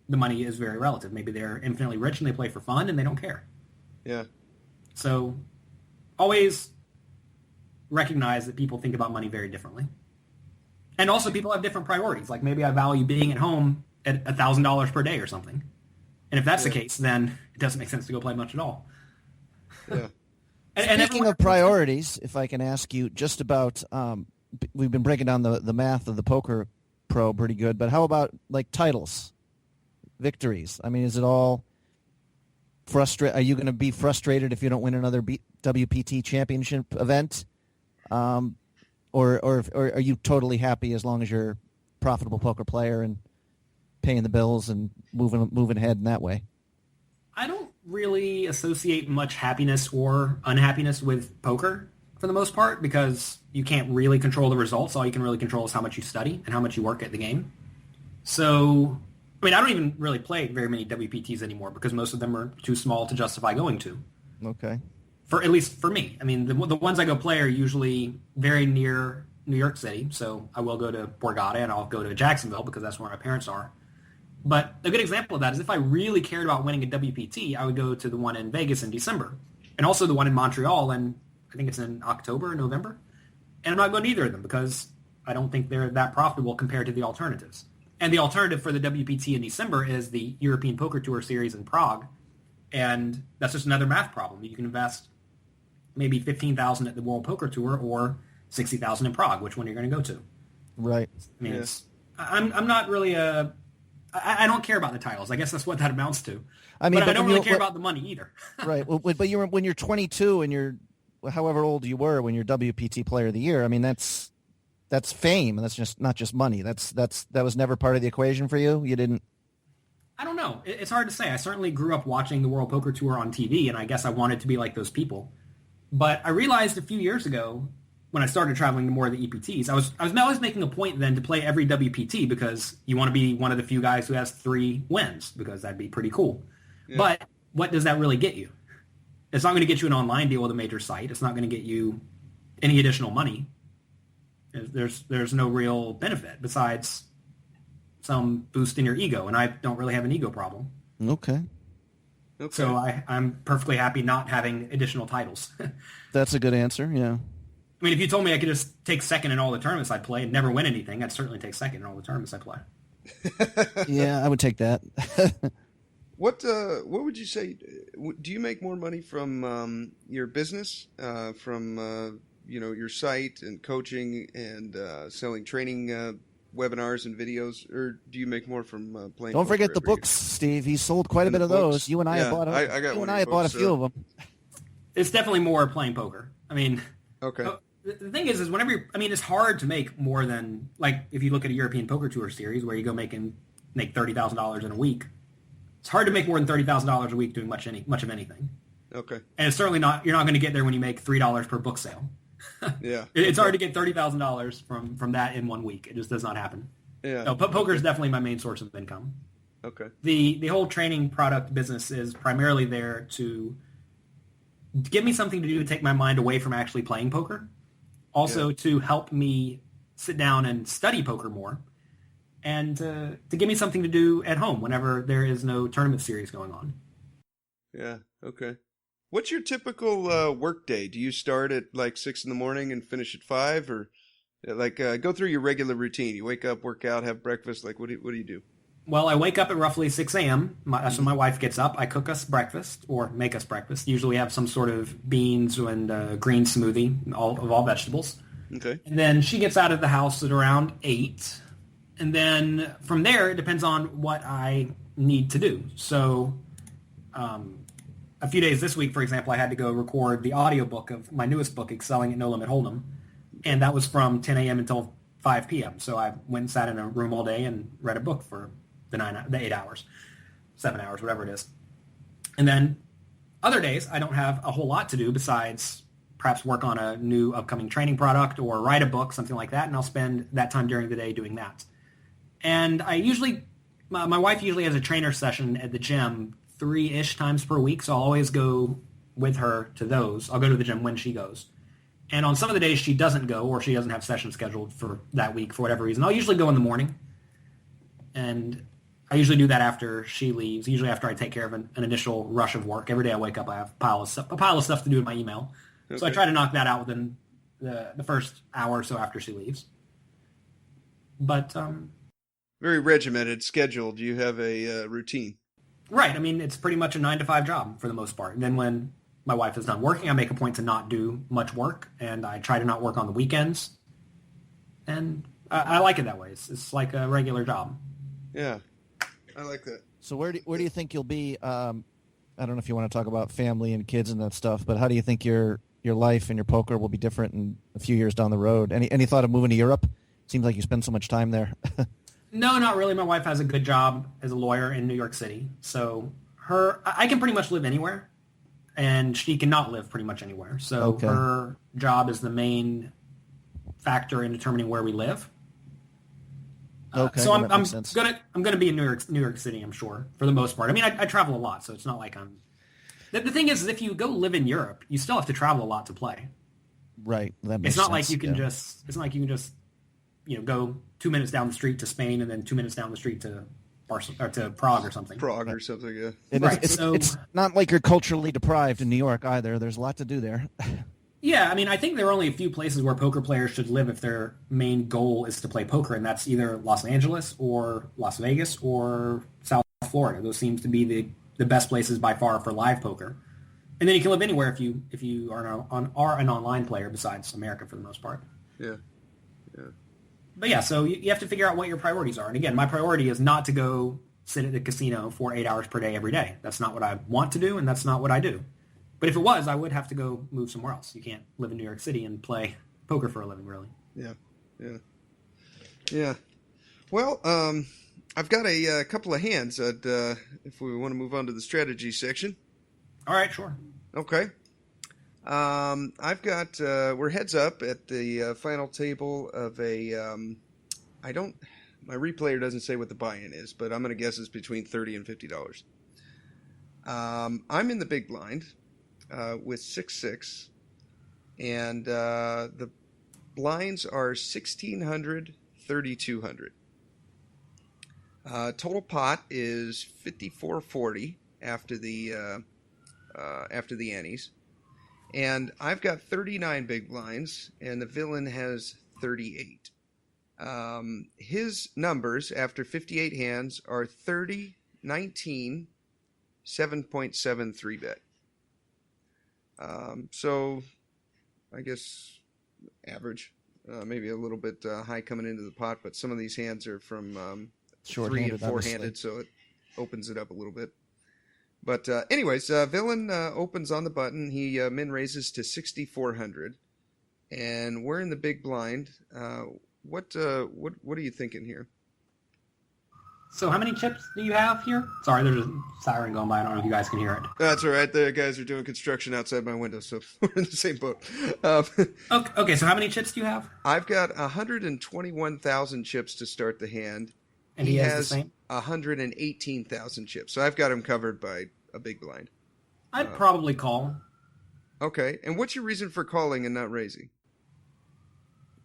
the money is very relative. Maybe they're infinitely rich and they play for fun and they don't care. Yeah. So always recognize that people think about money very differently. And also people have different priorities. Like maybe I value being at home at $1,000 per day or something. And if that's the case, then it doesn't make sense to go play much at all. Yeah. Speaking of priorities, if I can ask you just about, we've been breaking down the math of the Poker Pro pretty good, but how about like titles? Victories. I mean, is it all frustrate? Are you going to be frustrated if you don't win another WPT championship event, or are you totally happy as long as you're a profitable poker player and paying the bills and moving ahead in that way? I don't really associate much happiness or unhappiness with poker for the most part because you can't really control the results. All you can really control is how much you study and how much you work at the game. So I mean, I don't even really play very many WPTs anymore because most of them are too small to justify going to. Okay. At least for me. I mean, the ones I go play are usually very near New York City, so I will go to Borgata and I'll go to Jacksonville because that's where my parents are. But a good example of that is if I really cared about winning a WPT, I would go to the one in Vegas in December and also the one in Montreal, and I think it's in October or November. And I'm not going to either of them because I don't think they're that profitable compared to the alternatives. And the alternative for the WPT in December is the European Poker Tour Series in Prague, And that's just another math problem. You can invest maybe 15,000 at the World Poker Tour or 60,000 in Prague. Which one are you going to go to? Right. I mean, I'm not really I don't care about the titles. I guess that's what that amounts to. I mean, but I don't really care about the money either. Right. Well, but when you're 22 and you're however old you were when you're WPT Player of the Year, I mean that's fame, and that's just not just money. That was never part of the equation for you. You didn't. I don't know. It's hard to say. I certainly grew up watching the World Poker Tour on TV, and I guess I wanted to be like those people. But I realized a few years ago when I started traveling to more of the EPTs, I was always making a point then to play every WPT because you want to be one of the few guys who has 3 wins because that'd be pretty cool. Yeah. But what does that really get you? It's not going to get you an online deal with a major site. It's not going to get you any additional money. There's no real benefit besides some boost in your ego, and I don't really have an ego problem. Okay. So I'm perfectly happy not having additional titles. That's a good answer, yeah. I mean, if you told me I could just take second in all the tournaments I play and never win anything, I'd certainly take second in all the tournaments I play. Yeah, I would take that. What would you say? Do you make more money from your business, from your site and coaching and selling training webinars and videos, or do you make more from playing? Don't forget the books, Steve. He sold quite a bit of those. You and I have bought. I bought a few of them. It's definitely more playing poker. I mean, okay. The thing is whenever it's hard to make more than, like, if you look at a European Poker Tour series where you go make $30,000 in a week. It's hard to make more than $30,000 a week doing much of anything. Okay. And it's certainly not. You're not going to get there when you make $3 per book sale. Yeah. It's hard to get $30,000 from that in 1 week. It just does not happen. Yeah. No, poker is definitely my main source of income. Okay. The whole training product business is primarily there to give me something to do to take my mind away from actually playing poker. Also to help me sit down and study poker more, and to give me something to do at home whenever there is no tournament series going on. Yeah. Okay. What's your typical work day? Do you start at like 6 in the morning and finish at 5, or like go through your regular routine? You wake up, work out, have breakfast. Like what do you do? Well, I wake up at roughly 6 a.m. That's when my wife gets up. I cook us breakfast or make us breakfast. Usually have some sort of beans and green smoothie, all vegetables. Okay. And then she gets out of the house at around 8. And then from there, it depends on what I need to do. So a few days this week, for example, I had to go record the audiobook of my newest book, Excelling at No Limit Hold'em. And that was from 10 a.m. until 5 p.m. So I went and sat in a room all day and read a book for the 8 hours, 7 hours, whatever it is. And then other days, I don't have a whole lot to do besides perhaps work on a new upcoming training product or write a book, something like that, and I'll spend that time during the day doing that. And my wife usually has a trainer session at the gym 3-ish times per week, so I'll always go with her to those. I'll go to the gym when she goes. And on some of the days she doesn't go or she doesn't have sessions scheduled for that week for whatever reason, I'll usually go in the morning. And I usually do that after she leaves, usually after I take care of an initial rush of work. Every day I wake up, I have a pile of stuff to do in my email. Okay. So I try to knock that out within the first hour or so after she leaves. But very regimented, scheduled. You have a routine. Right. I mean, it's pretty much a 9-to-5 job for the most part. And then when my wife is done working, I make a point to not do much work, and I try to not work on the weekends. And I like it that way. It's like a regular job. Yeah, I like that. So where do you think you'll be? I don't know if you want to talk about family and kids and that stuff, but how do you think your life and your poker will be different in a few years down the road? Any thought of moving to Europe? Seems like you spend so much time there. No, not really. My wife has a good job as a lawyer in New York City, so I can pretty much live anywhere, and she cannot live pretty much anywhere. So her job is the main factor in determining where we live. So I'm gonna be in New York City, I'm sure, for the most part. I mean, I travel a lot, so it's not like I'm. The thing is, if you go live in Europe, you still have to travel a lot to play. Right. That makes it's not sense. like you can just. It's not like you can just, go 2 minutes down the street to Spain and then 2 minutes down the street to to Prague or something. Or something, yeah. It's not like you're culturally deprived in New York either. There's a lot to do there. Yeah, I mean, I think there are only a few places where poker players should live if their main goal is to play poker, and that's either Los Angeles or Las Vegas or South Florida. Those seems to be the the best places by far for live poker. And then you can live anywhere if you are an online player besides America for the most part. Yeah. But yeah, so you have to figure out what your priorities are. And again, my priority is not to go sit at the casino for 8 hours per day every day. That's not what I want to do, and that's not what I do. But if it was, I would have to go move somewhere else. You can't live in New York City and play poker for a living, really. Yeah. Well, I've got a couple of hands if we want to move on to the strategy section. All right, sure. Okay. I've got, we're heads up at the final table of my replayer doesn't say what the buy-in is, but I'm going to guess it's between $30 and $50. I'm in the big blind with 6-6, and the blinds are 1,600, 3,200. Total pot is 54.40 after the antes. And I've got 39 big blinds, and the villain has 38. His numbers after 58 hands are 30, 19, 7.73 bet. So I guess average, maybe a little bit high coming into the pot, but some of these hands are from 3 and 4-handed, so it opens it up a little bit. But anyways, villain opens on the button. He min raises to 6,400, and we're in the big blind. What are you thinking here? So how many chips do you have here? Sorry, there's a siren going by. I don't know if you guys can hear it. That's all right. The guys are doing construction outside my window, so we're in the same boat. Okay, so how many chips do you have? I've got 121,000 chips to start the hand. And he has the same? 118,000 chips. So I've got him covered by a big blind. I'd probably call. Okay. And what's your reason for calling and not raising?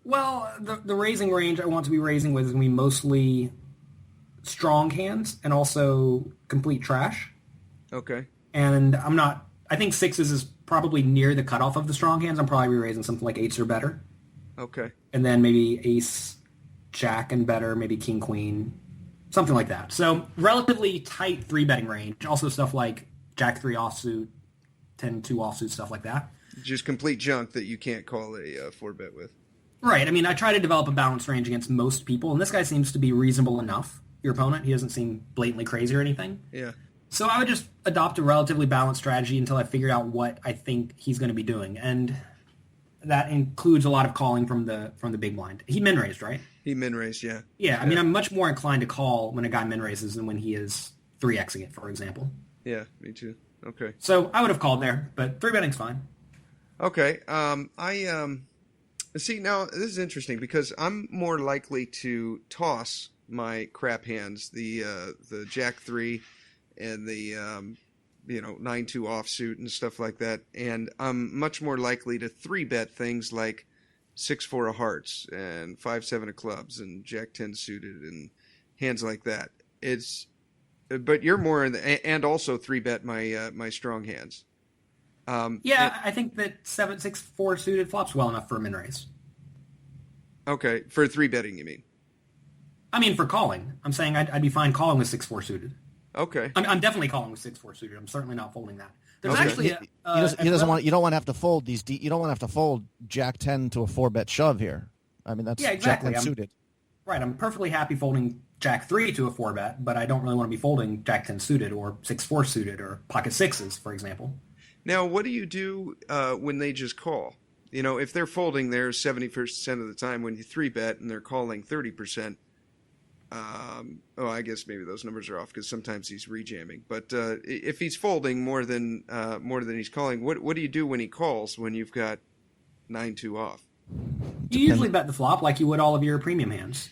Well, the raising range I want to be raising with is going to be mostly strong hands and also complete trash. Okay. And I think sixes is probably near the cutoff of the strong hands. I'm probably raising something like eights or better. Okay. And then maybe ace, jack and better, maybe king, queen. Something like that. So relatively tight 3-betting range. Also stuff like Jack 3 offsuit, 10-2 offsuit, stuff like that. Just complete junk that you can't call a 4-bet with. Right. I mean, I try to develop a balanced range against most people, and this guy seems to be reasonable enough, your opponent. He doesn't seem blatantly crazy or anything. Yeah. So I would just adopt a relatively balanced strategy until I figure out what I think he's going to be doing. And that includes a lot of calling from the big blind. He min-raised, right? He min-raised, yeah. Yeah, I mean, I'm much more inclined to call when a guy min-raises than when he is 3xing it, for example. Yeah, me too. Okay. So I would have called there, but 3-betting's fine. Okay. See, now this is interesting because I'm more likely to toss my crap hands, the Jack 3 and the 9-2 offsuit and stuff like that, and I'm much more likely to 3-bet things like 6-4 of hearts and 5-7 of clubs and Jack 10 suited and hands like that. But you're more in the, and also 3-bet my strong hands. I think that 7-6-4 suited flops well enough for a min raise. Okay, for 3-betting you mean? I mean for calling. I'm saying I'd be fine calling with 6-4 suited. Okay. I'm definitely calling with 6-4 suited. I'm certainly not folding that. There's Okay. actually you don't want to have to fold these. You don't want to have to fold Jack 10 to a 4-bet shove here. I mean that's exactly. Jack 10 suited. Right. I'm perfectly happy folding Jack 3 to a 4-bet, but I don't really want to be folding Jack 10 suited or 6-4 suited or pocket sixes, for example. Now, what do you do when they just call? If they're folding there 70% of the time when you 3-bet and they're calling 30%. I guess maybe those numbers are off because sometimes he's rejamming. But if he's folding more than he's calling, what do you do when he calls when you've got 9-2 off? You usually bet the flop like you would all of your premium hands.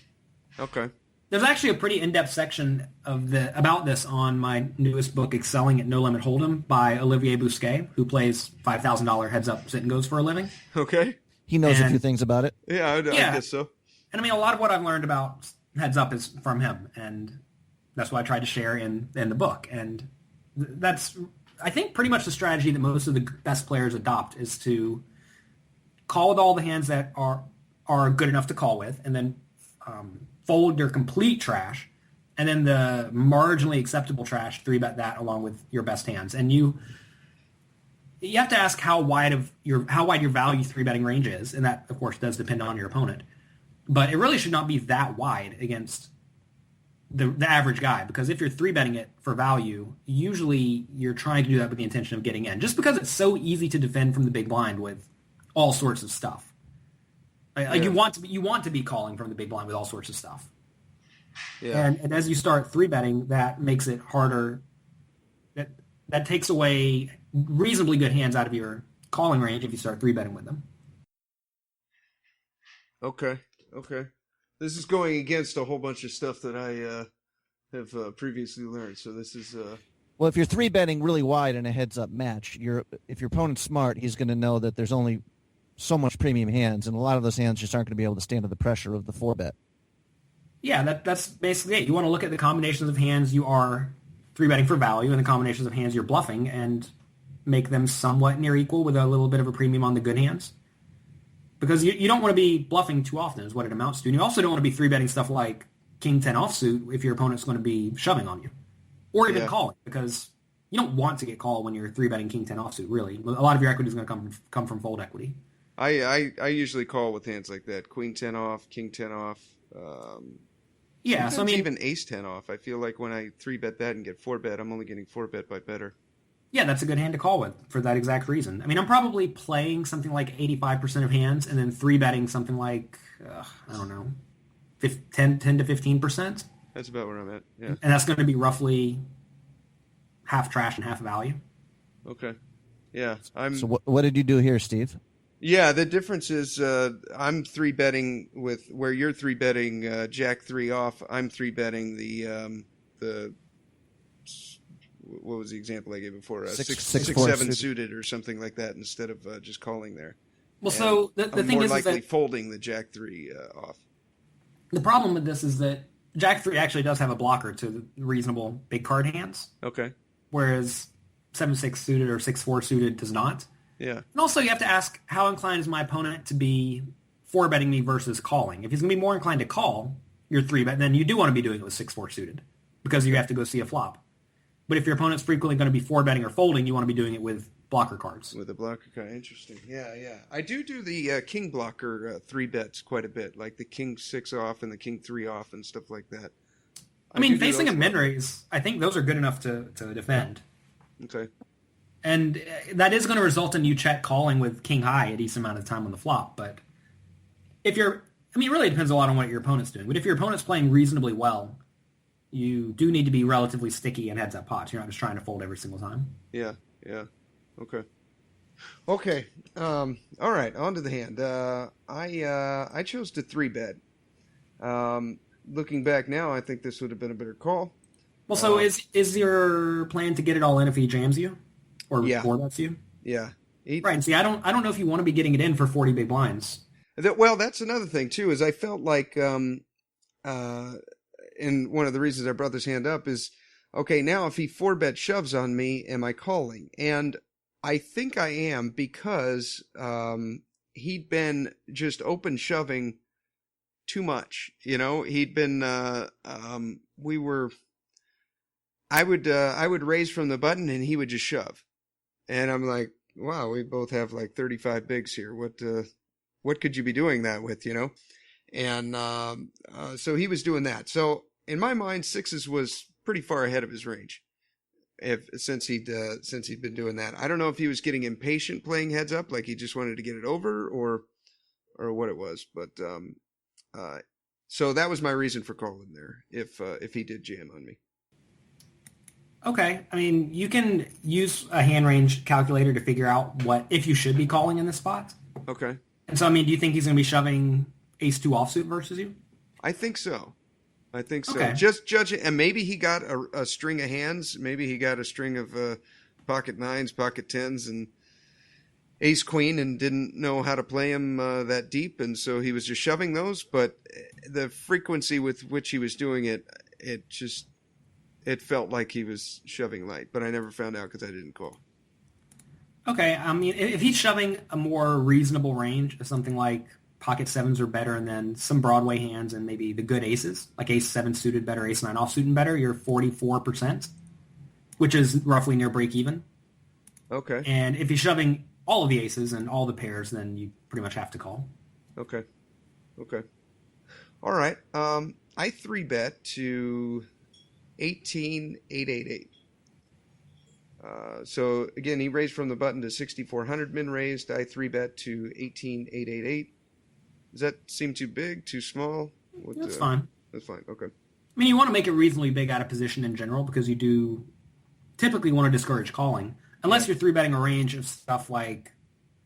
Okay. There's actually a pretty in-depth section about this on my newest book, Excelling at No Limit Hold'em, by Olivier Bousquet, who plays $5,000 heads-up sit-and-goes for a living. Okay. He knows a few things about it. Yeah, I guess so. And I mean, a lot of what I've learned about heads-up is from him, and that's what I tried to share in the book. And that's, I think, pretty much the strategy that most of the best players adopt is to call with all the hands that are good enough to call with, and then fold your complete trash and then the marginally acceptable trash, 3-bet that along with your best hands. And you have to ask how wide your value 3-betting range is, and that, of course, does depend on your opponent. But it really should not be that wide against the average guy, because if you're 3-betting it for value, usually you're trying to do that with the intention of getting in, just because it's so easy to defend from the big blind with all sorts of stuff. Like you want to be calling from the big blind with all sorts of stuff. Yeah. And as you start 3-betting, that makes it harder. That takes away reasonably good hands out of your calling range if you start 3-betting with them. Okay. This is going against a whole bunch of stuff that I have previously learned. So this is well, if you're 3-betting really wide in a heads-up match, if your opponent's smart, he's going to know that there's only so much premium hands, and a lot of those hands just aren't going to be able to stand under the pressure of the 4-bet. Yeah, that's basically it. You want to look at the combinations of hands you are 3-betting for value and the combinations of hands you're bluffing, and make them somewhat near equal with a little bit of a premium on the good hands. Because you don't want to be bluffing too often is what it amounts to. And you also don't want to be 3-betting stuff like King 10 offsuit if your opponent's going to be shoving on you. Or even calling, because you don't want to get called when you're 3-betting King 10 offsuit, really. A lot of your equity is going to come from fold equity. I usually call with hands like that. Queen 10 off, King 10 off. Yeah, so I mean, even Ace 10 off. I feel like when I 3-bet that and get 4-bet, I'm only getting 4-bet by better. Yeah, that's a good hand to call with for that exact reason. I mean, I'm probably playing something like 85% of hands and then 3-betting something like, I don't know, 10 to 15%. That's about where I'm at, yeah. And that's going to be roughly half trash and half value. Okay. Yeah. So what did you do here, Steve? Yeah, the difference is I'm 3-betting with where you're 3-betting Jack 3 off. I'm 3-betting the what was the example I gave before? 6-7 suited or something like that instead of just calling there. Well, so the thing more is likely that folding the Jack 3 off. The problem with this is that Jack 3 actually does have a blocker to reasonable big card hands. Okay. Whereas 7-6 suited or 6-4 suited does not. Yeah. And also you have to ask, how inclined is my opponent to be 4-betting me versus calling? If he's going to be more inclined to call your 3-bet, then you do want to be doing it with 6-4 suited because you have to go see a flop. But if your opponent's frequently going to be 4-betting or folding, you want to be doing it with blocker cards. With a blocker card. Interesting. Yeah. I do the king blocker 3-bets quite a bit, like the king 6 off and the king 3 off and stuff like that. I mean, facing a min-raise, I think those are good enough to defend. Okay. And that is going to result in you check calling with king high a decent amount of time on the flop. But if it really depends a lot on what your opponent's doing. But if your opponent's playing reasonably well, you do need to be relatively sticky in heads-up pots. You're not just trying to fold every single time. Yeah. Okay. All right, on to the hand. I chose to 3-bet. Looking back now, I think this would have been a better call. Well, so is your plan to get it all in if he jams you? Or 4-bets you? Yeah. Right, and see, I don't know if you want to be getting it in for 40 big blinds. Well, that's another thing, too, is I felt like... and one of the reasons I brought this hand up is, okay, now if he 4-bet shoves on me, am I calling? And I think I am because he'd been just open shoving too much. You know, he'd been, I would raise from the button and he would just shove. And I'm like, wow, we both have like 35 bigs here. What could you be doing that with, you know? And so he was doing that. So in my mind, 6s was pretty far ahead of his range. Since he'd been doing that, I don't know if he was getting impatient playing heads up, like he just wanted to get it over, or what it was. But so that was my reason for calling there. If he did jam on me. Okay, I mean, you can use a hand range calculator to figure out if you should be calling in this spot. Okay. And so, I mean, do you think he's going to be shoving ace 2 offsuit versus you? I think so. Okay. Just judging, and maybe he got a string of hands. Maybe he got a string of pocket 9s, pocket 10s, and ace queen, and didn't know how to play him that deep, and so he was just shoving those. But the frequency with which he was doing it, it felt like he was shoving light. But I never found out because I didn't call. Okay, I mean, if he's shoving a more reasonable range of something like pocket sevens or better, and then some Broadway hands and maybe the good aces, like ace 7 suited better, ace 9 offsuit better, you're 44%, which is roughly near break even. Okay. And if you're shoving all of the aces and all the pairs, then you pretty much have to call. Okay. All right. I 3-bet to 18,888. So again, he raised from the button to 6,400 min raised. I 3-bet to 18,888. Does that seem too big, too small? That's fine. That's fine. Okay. I mean, you want to make it reasonably big out of position in general because you do typically want to discourage calling, unless you're 3-betting a range of stuff like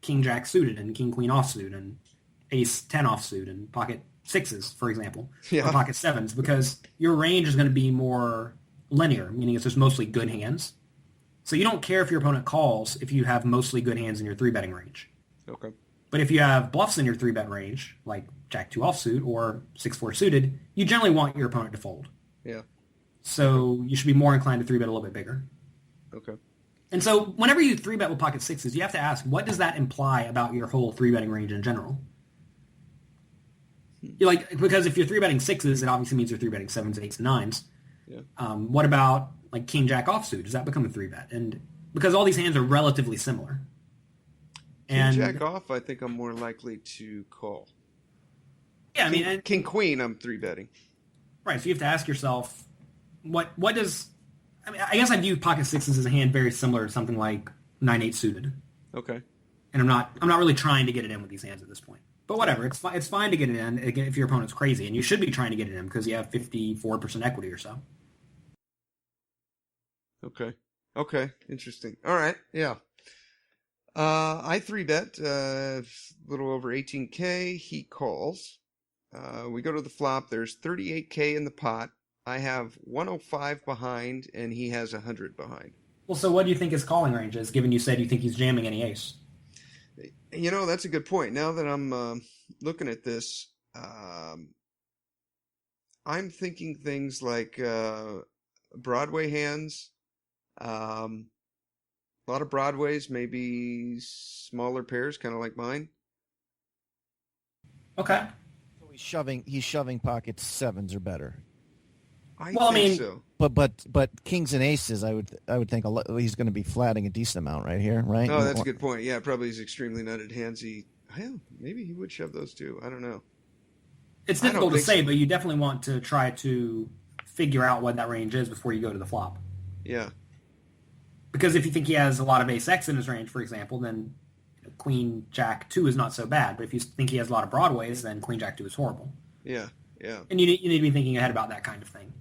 king jack suited and king queen offsuit and ace 10 offsuit and pocket sixes, for example, or pocket sevens, because your range is going to be more linear, meaning it's just mostly good hands. So you don't care if your opponent calls if you have mostly good hands in your 3-betting range. Okay. But if you have bluffs in your 3-bet range, like jack 2 offsuit or 6-4 suited, you generally want your opponent to fold. Yeah. So you should be more inclined to 3-bet a little bit bigger. Okay. And so whenever you 3-bet with pocket sixes, you have to ask, what does that imply about your whole 3-betting range in general? Because if you're 3-betting sixes, it obviously means you're 3-betting sevens, eights, and nines. Yeah. What about like king jack offsuit? Does that become a 3-bet? And because all these hands are relatively similar. King jack off, I think I'm more likely to call. Yeah, I mean, king queen, I'm 3-betting. Right. So you have to ask yourself, what does? I mean, I guess I view pocket sixes as a hand very similar to something like 9-8 suited. Okay. And I'm not really trying to get it in with these hands at this point. But whatever, it's fine to get it in if your opponent's crazy, and you should be trying to get it in because you have 54% equity or so. Okay. Interesting. All right. Yeah. I 3-bet a little over 18K. He calls. We go to the flop. There's 38K in the pot. I have 105 behind, and he has 100 behind. Well, so what do you think his calling range is, given you said you think he's jamming any ace? You know, that's a good point. Now that I'm looking at this, I'm thinking things like Broadway hands, a lot of Broadways, maybe smaller pairs, kind of like mine. Okay. So he's shoving pocket sevens or better. I think so. But kings and aces, I would think he's going to be flatting a decent amount right here, right? Oh, that's a good point. Yeah, probably his extremely nutted hands. Maybe he would shove those too. I don't know. It's difficult to say, but you definitely want to try to figure out what that range is before you go to the flop. Yeah. Because if you think he has a lot of ace X in his range, for example, then queen jack 2 is not so bad. But if you think he has a lot of Broadways, then queen jack 2 is horrible. Yeah. And you need to be thinking ahead about that kind of thing.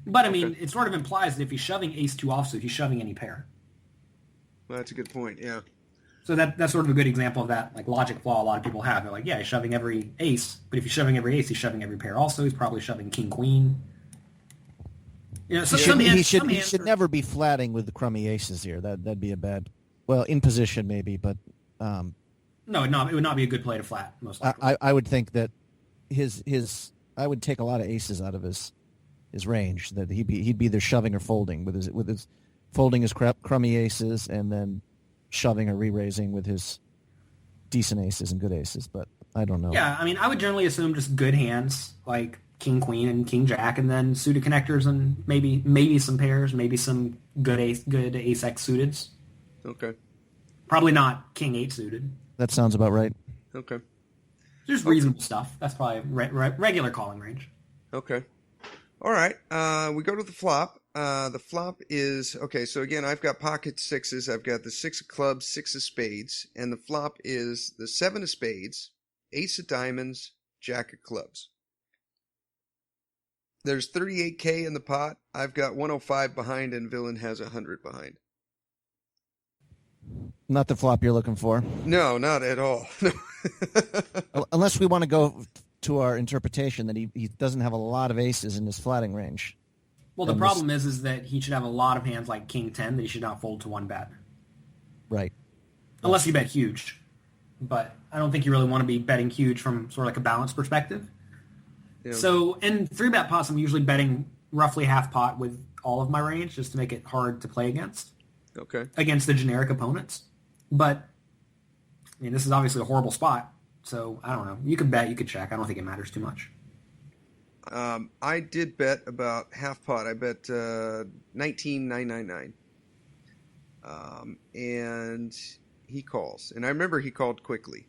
But, I mean, it sort of implies that if he's shoving ace 2 offsuit, he's shoving any pair. Well, that's a good point, yeah. So that's sort of a good example of that logic flaw a lot of people have. They're like, yeah, he's shoving every ace, but if he's shoving every ace, he's shoving every pair also. He's probably shoving king, queen. You know, he should never be flatting with the crummy aces here. That'd be a bad... Well, in position maybe, but... No, it would not be a good play to flat, most likely. I would think that his... I would take a lot of aces out of his range, that he'd be either shoving or folding with his folding his crummy aces and then shoving or re-raising with his decent aces and good aces, but I don't know. Yeah, I mean, I would generally assume just good hands like king queen and king jack, and then suited connectors and maybe some pairs, maybe some good ace X suiteds. Okay. Probably not king 8 suited. That sounds about right. Okay. Just reasonable stuff. That's probably regular calling range. Okay. All right. We go to the flop. The flop is, okay, so again, I've got pocket sixes. I've got the 6 of clubs, 6 of spades, and the flop is the 7 of spades, ace of diamonds, jack of clubs. There's 38K in the pot. I've got 105 behind, and villain has 100 behind. Not the flop you're looking for. No, not at all. Unless we want to go to our interpretation that he doesn't have a lot of aces in his flatting range. Well, the problem is that he should have a lot of hands like king 10 that he should not fold to 1-bet. Right. Unless you bet huge. But I don't think you really want to be betting huge from sort of like a balance perspective. Yeah. So in 3-bet pots, I'm usually betting roughly half pot with all of my range just to make it hard to play against. Okay. Against the generic opponents. But, I mean, this is obviously a horrible spot. So I don't know. You could bet, you could check. I don't think it matters too much. I did bet about half pot. I bet 19,999. And he calls, and I remember he called quickly.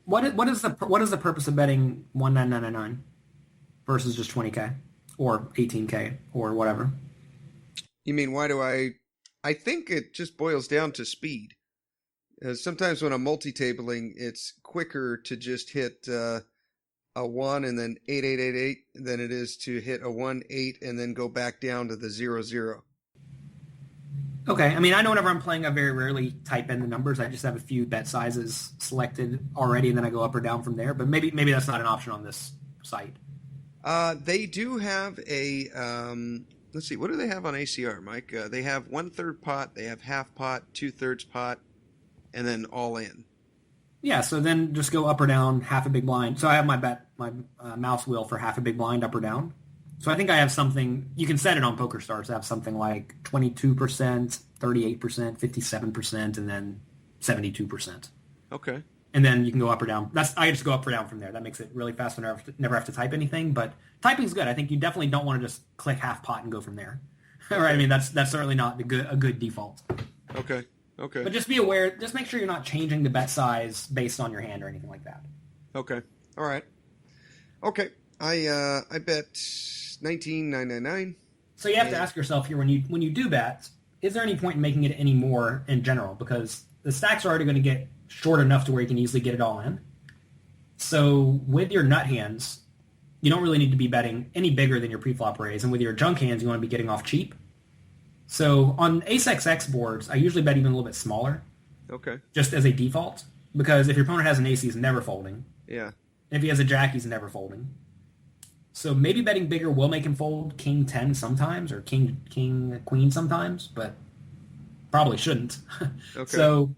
What is the purpose of betting 19,999 versus just 20K or 18K or whatever? You mean why do I think it just boils down to speed. Sometimes when I'm multi-tabling, it's quicker to just hit a 1 and then 8888 than it is to hit a 1 8 and then go back down to the 0 0. Okay, I mean, I know whenever I'm playing, I very rarely type in the numbers. I just have a few bet sizes selected already, and then I go up or down from there. But maybe that's not an option on this site. They do have a, let's see, what do they have on ACR, Mike? They have 1/3 pot, they have half pot, 2/3 pot, and then all in. Yeah, so then just go up or down, half a big blind. So I have my mouse wheel for half a big blind, up or down. So I think I have something, you can set it on PokerStars. I have something like 22%, 38%, 57%, and then 72%. Okay. And then you can go up or down. I just go up or down from there. That makes it really fast when I never have to type anything. But typing's good. I think you definitely don't want to just click half pot and go from there. Okay. Right? I mean, that's certainly not a good default. Okay. Okay. But just be aware. Just make sure you're not changing the bet size based on your hand or anything like that. Okay. All right. Okay. I bet 19,999. So you have to ask yourself here when you do bet, is there any point in making it any more in general? Because the stacks are already going to get short enough to where you can easily get it all in. So with your nut hands, you don't really need to be betting any bigger than your preflop raise, and with your junk hands, you want to be getting off cheap. So on Ace XX boards, I usually bet even a little bit smaller. Okay. Just as a default, because if your opponent has an ace, he's never folding. Yeah. And if he has a jack, he's never folding. So maybe betting bigger will make him fold king 10 sometimes, or king queen sometimes, but probably shouldn't. Okay. So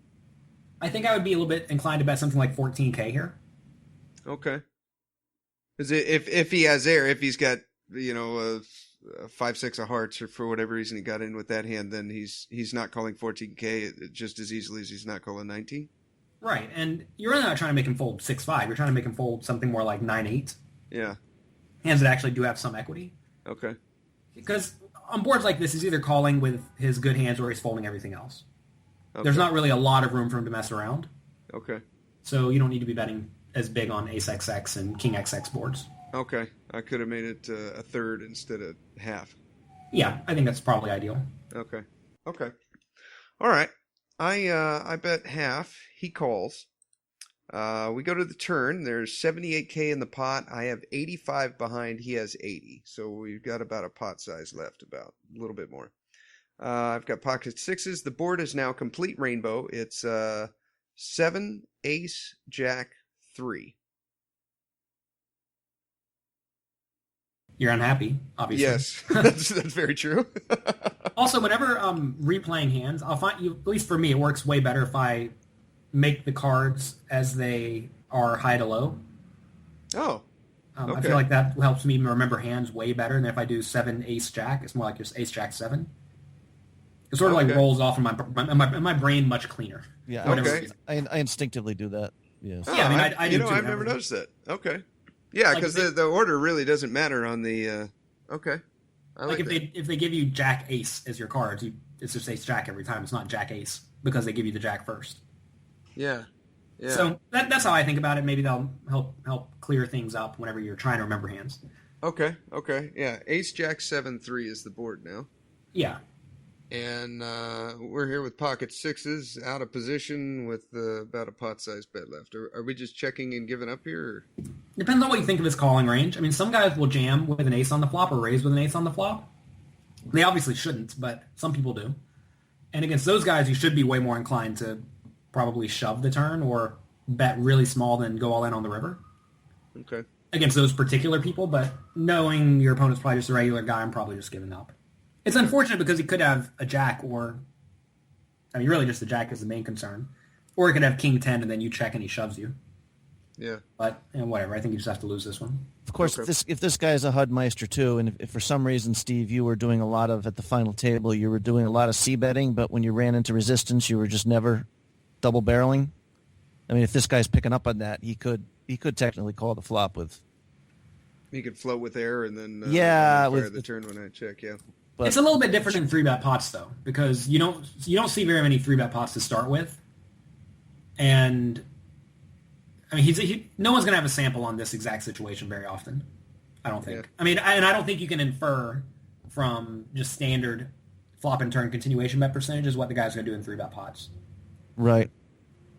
I think I would be a little bit inclined to bet something like 14K here. Okay. Is it if he has air, if he's got a 5-6 of hearts, or for whatever reason he got in with that hand, then he's not calling 14K just as easily as he's not calling 19. Right, and you're really not trying to make him fold 6-5. You're trying to make him fold something more like 9-8. Yeah. Hands that actually do have some equity. Okay. Because on boards like this, he's either calling with his good hands or he's folding everything else. Okay. There's not really a lot of room for him to mess around. Okay. So you don't need to be betting as big on Ace XX and King XX boards. Okay. I could have made it a third instead of half. Yeah, I think that's probably ideal. Okay. Okay. All right. I bet half. He calls. We go to the turn. There's 78K in the pot. I have 85 behind. He has 80. So we've got about a pot size left, about a little bit more. I've got pocket sixes. The board is now complete rainbow. It's 7, ace, jack, 3. You're unhappy, obviously. Yes, that's very true. Also, whenever replaying hands, I'll find you, at least for me, it works way better if I make the cards as they are high to low. Oh. Okay. I feel like that helps me remember hands way better than if I do 7 ace jack. It's more like just ace jack 7. It sort of like rolls off in my brain much cleaner. Yeah. Okay. I instinctively do that. Yes. Yeah, I mean, I do too. I've never noticed that. Okay. Yeah, because the order really doesn't matter on the. Okay. I like if they give you jack ace as your cards, it's just ace jack every time. It's not jack ace because they give you the jack first. Yeah. Yeah. So that's how I think about it. Maybe that'll help clear things up whenever you're trying to remember hands. Okay. Okay. Yeah. Ace Jack 7-3 is the board now. Yeah. And we're here with pocket sixes, out of position with about a pot size bet left. Are we just checking and giving up here? Or? Depends on what you think of his calling range. I mean, some guys will jam with an ace on the flop or raise with an ace on the flop. They obviously shouldn't, but some people do. And against those guys, you should be way more inclined to probably shove the turn or bet really small than go all in on the river. Okay. Against those particular people, but knowing your opponent's probably just a regular guy, I'm probably just giving up. It's unfortunate because he could have a jack or, I mean, really just the jack is the main concern. Or he could have king 10 and then you check and he shoves you. Yeah. But, whatever, I think you just have to lose this one. Of course, okay. if this guy is a HUD Meister too, and if for some reason, Steve, you were doing a lot of, at the final table, you were doing a lot of C-betting, but when you ran into resistance, you were just never double barreling? I mean, if this guy's picking up on that, he could technically call the flop with. He could float with air and then fire the turn when I check. Yeah, but it's a little bit different in 3-bet pots though, because you don't see very many 3-bet pots to start with, and I mean no one's gonna have a sample on this exact situation very often. I don't think. Yeah. I mean, I don't think you can infer from just standard flop and turn continuation bet percentages what the guy's gonna do in 3-bet pots. Right.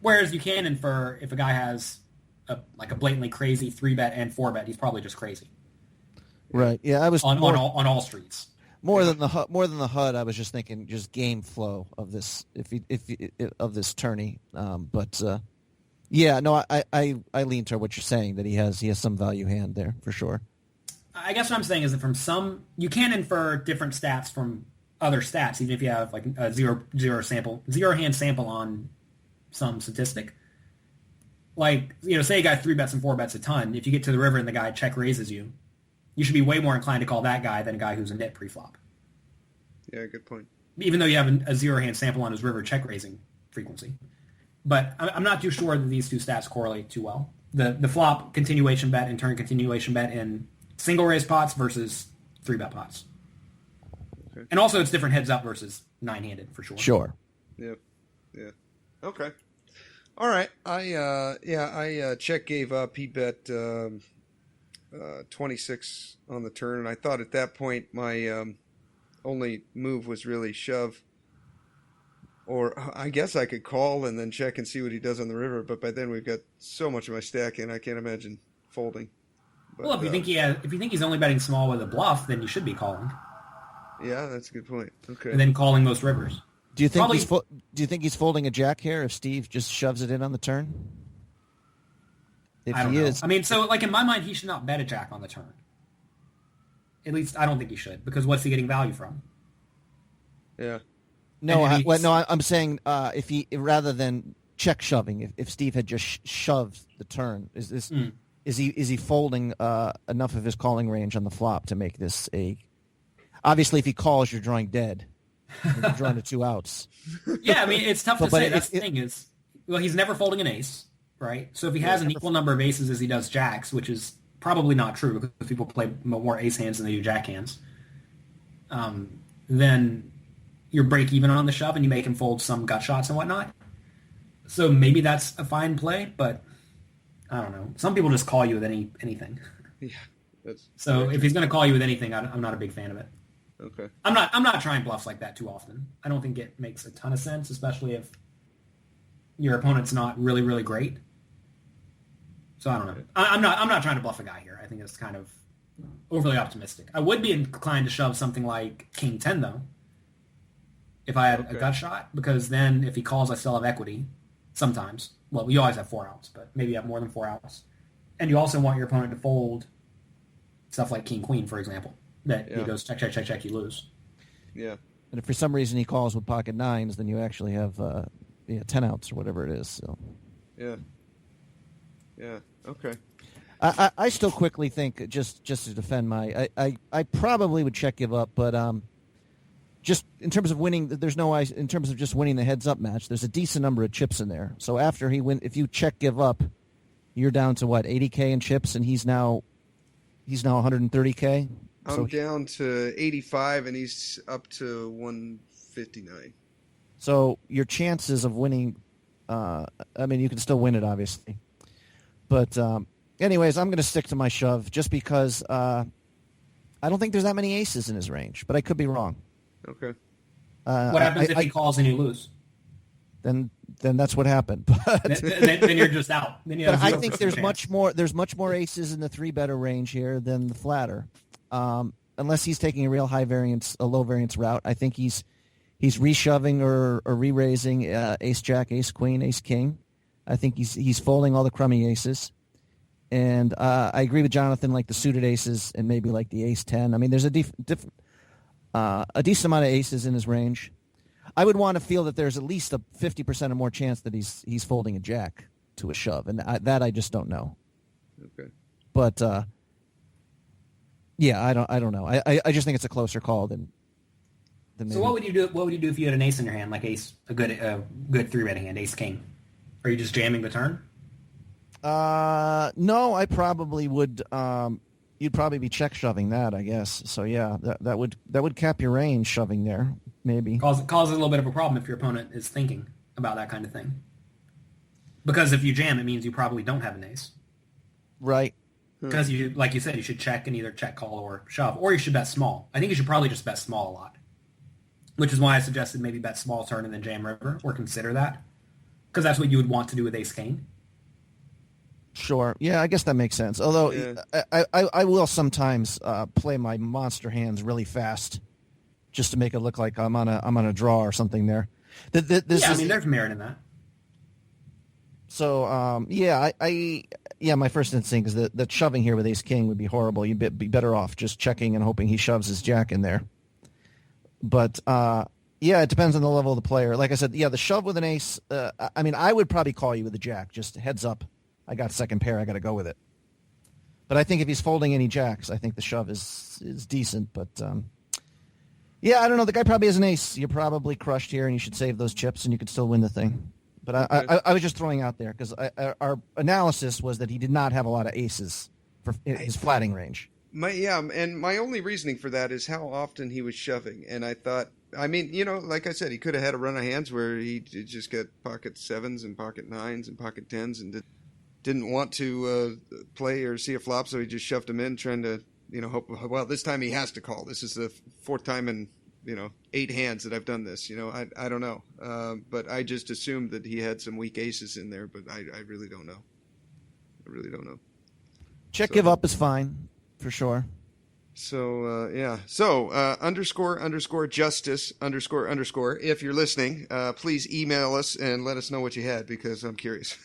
Whereas you can infer if a guy has a blatantly crazy 3-bet and 4-bet, he's probably just crazy. Right. Yeah, I was on all streets. More than the HUD, I was just thinking just game flow of this of this tourney. Yeah, no, I lean toward what you're saying, that he has some value hand there for sure. I guess what I'm saying is that you can infer different stats from other stats, even if you have like a zero hand sample on some statistic. Like, say a guy 3-bets and 4-bets a ton. If you get to the river and the guy check raises you, you should be way more inclined to call that guy than a guy who's a nit pre-flop. Yeah, good point. Even though you have a 0-hand sample on his river check raising frequency. But I'm not too sure that these two stats correlate too well. The flop continuation bet and turn continuation bet in single raise pots versus 3-bet pots. Okay. And also it's different heads up versus 9-handed for sure. Sure. Yep. Yeah. Okay. All right. I check gave up. He bet 26 on the turn, and I thought at that point my only move was really shove. Or I guess I could call and then check and see what he does on the river, but by then we've got so much of my stack in, I can't imagine folding. But, well, if you think he's only betting small with a bluff, then you should be calling. Yeah, that's a good point. Okay. And then calling most rivers. Do you think he's folding a jack here if Steve just shoves it in on the turn? If I don't he know. is, I mean, so like in my mind, he should not bet a jack on the turn. At least I don't think he should, because what's he getting value from? Yeah. No, I'm saying if he, rather than check shoving, if Steve had just shoved the turn, is he folding enough of his calling range on the flop to make this a? Obviously, if he calls, you're drawing dead. You're drawing to 2 outs. Yeah, I mean, it's tough to say. That's the thing is, well, he's never folding an ace, right? So if he has an equal number of aces as he does jacks, which is probably not true because people play more ace hands than they do jack hands, then you're break even on the shove and you make him fold some gut shots and whatnot. So maybe that's a fine play, but I don't know. Some people just call you with anything. Yeah. So if he's going to call you with anything, I'm not a big fan of it. Okay. I'm not trying bluffs like that too often. I don't think it makes a ton of sense, especially if your opponent's not really, really great. So I don't know. I'm not trying to bluff a guy here. I think it's kind of overly optimistic. I would be inclined to shove something like King 10 though, if I had a gut shot, because then if he calls, I still have equity. Sometimes. Well, you always have 4 outs, but maybe you have more than 4 outs. And you also want your opponent to fold stuff like King Queen, for example. That he goes check, check, check, check, you lose. Yeah. And if for some reason he calls with pocket 9s, then you actually have 10 outs or whatever it is. So. Yeah. Yeah. Okay. I still quickly think, just to defend I probably would check give up, but just in terms of winning, in terms of just winning the heads up match, there's a decent number of chips in there. So after if you check give up, you're down to what, 80K in chips, and he's now 130K. I'm down to 85, and he's up to 159. So your chances of winning, I mean, you can still win it, obviously. But anyways, I'm going to stick to my shove just because I don't think there's that many aces in his range, but I could be wrong. Okay. What happens if he calls and you lose? Then that's what happened. But then you're just out. Then you have I think there's much more aces in the 3-better range here than the flatter. Unless he's taking a real low variance route. I think he's reshoving or re-raising ace jack, ace queen, ace king. I think he's folding all the crummy aces. And I agree with Jonathan, like the suited aces and maybe like the ace 10. I mean, there's a decent amount of aces in his range. I would want to feel that there's at least a 50% or more chance that he's folding a jack to a shove, and that I just don't know. Okay. But yeah, I don't know. I just think it's a closer call than maybe. So what would you do? What would you do if you had an ace in your hand, like a good 3-bet hand, ace king? Are you just jamming the turn? No, I probably would. You'd probably be check shoving that, I guess. So yeah, that would cap your range shoving there, maybe. Causes a little bit of a problem if your opponent is thinking about that kind of thing. Because if you jam, it means you probably don't have an ace. Right. Because you, like you said, you should check and either check call or shove, or you should bet small. I think you should probably just bet small a lot, which is why I suggested maybe bet small turn and then jam river, or consider that, because that's what you would want to do with ace king. Sure. Yeah, I guess that makes sense. Although I will sometimes play my monster hands really fast, just to make it look like I'm on a draw or something there. I mean, there's merit in that. So my first instinct is that shoving here with ace king would be horrible. You'd be better off just checking and hoping he shoves his jack in there. But it depends on the level of the player. Like I said, the shove with an ace. I mean, I would probably call you with a jack. Just heads up. I got second pair. I got to go with it. But I think if he's folding any jacks, I think the shove is decent. But I don't know. The guy probably has an ace. You're probably crushed here, and you should save those chips, and you could still win the thing. But I was just throwing out there because our analysis was that he did not have a lot of aces for his flatting range. And my only reasoning for that is how often he was shoving. And I thought, I mean, like I said, he could have had a run of hands where he just got pocket sevens and pocket nines and pocket tens and didn't want to play or see a flop, so he just shoved him in, trying to, hope, well, this time he has to call. This is the fourth time in, 8 hands that I've done this. I don't know. But I just assumed that he had some weak aces in there, but I really don't know. I really don't know. Check give up is fine, for sure. So, So, _ justice _ if you're listening, please email us and let us know what you had, because I'm curious.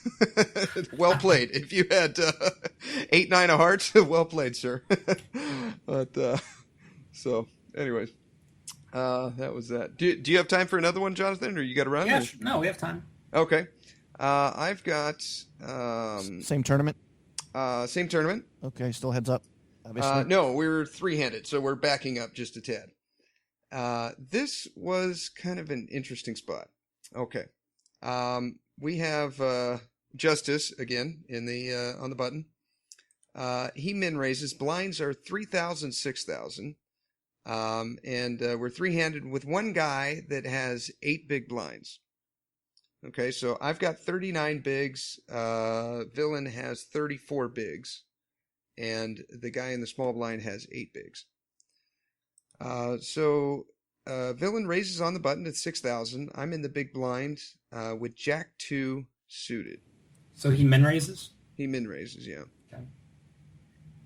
Well played. If you had 8, 9 of hearts, well played, sir. But, so, anyways, that was that. Do you have time for another one, Jonathan, or you got to run? Yeah, no, we have time. Okay. I've got... Same tournament? Same tournament. Okay, still heads up. No, we're three-handed, so we're backing up just a tad. This was kind of an interesting spot. Okay. We have Justice again in the on the button. He min raises. Blinds are 3,000, 6,000. And we're three-handed with one guy that has 8 big blinds. Okay, so I've got 39 bigs. Villain has 34 bigs. And the guy in the small blind has 8 bigs. So Villain raises on the button at 6,000. I'm in the big blind with Jack 2 suited. So he min raises? He min raises, yeah. Okay.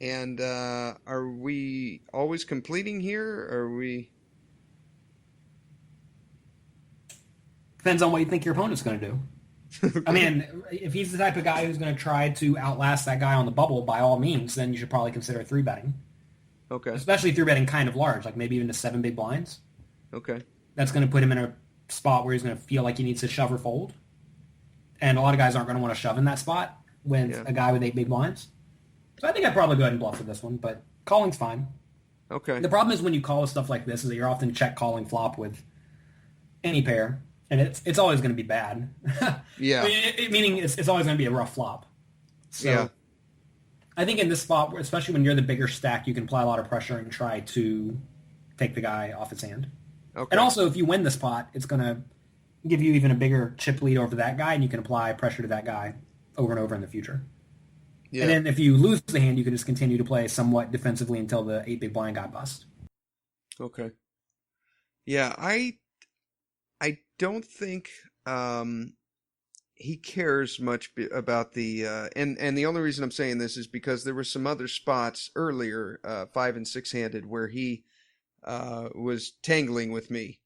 And are we always completing here, or are we... Depends on what you think your opponent's going to do. I mean, if he's the type of guy who's going to try to outlast that guy on the bubble, by all means, then you should probably consider 3-betting. Okay. Especially 3-betting kind of large, like maybe even to 7 big blinds. Okay. That's going to put him in a spot where he's going to feel like he needs to shove or fold. And a lot of guys aren't going to want to shove in that spot with a guy with 8 big blinds. So I think I'd probably go ahead and bluff with this one, but calling's fine. Okay. The problem is when you call with stuff like this is that you're often check calling flop with any pair. And it's always going to be bad. Yeah. Meaning it's always going to be a rough flop. So yeah. I think in this spot, especially when you're the bigger stack, you can apply a lot of pressure and try to take the guy off his hand. Okay. And also, if you win the spot, it's going to give you even a bigger chip lead over that guy, and you can apply pressure to that guy over and over in the future. Yeah. And then if you lose the hand, you can just continue to play somewhat defensively until the 8 big blind got bust. Okay. Yeah, I don't think he cares much about the and the only reason I'm saying this is because there were some other spots earlier, 5 and 6 handed, where he was tangling with me,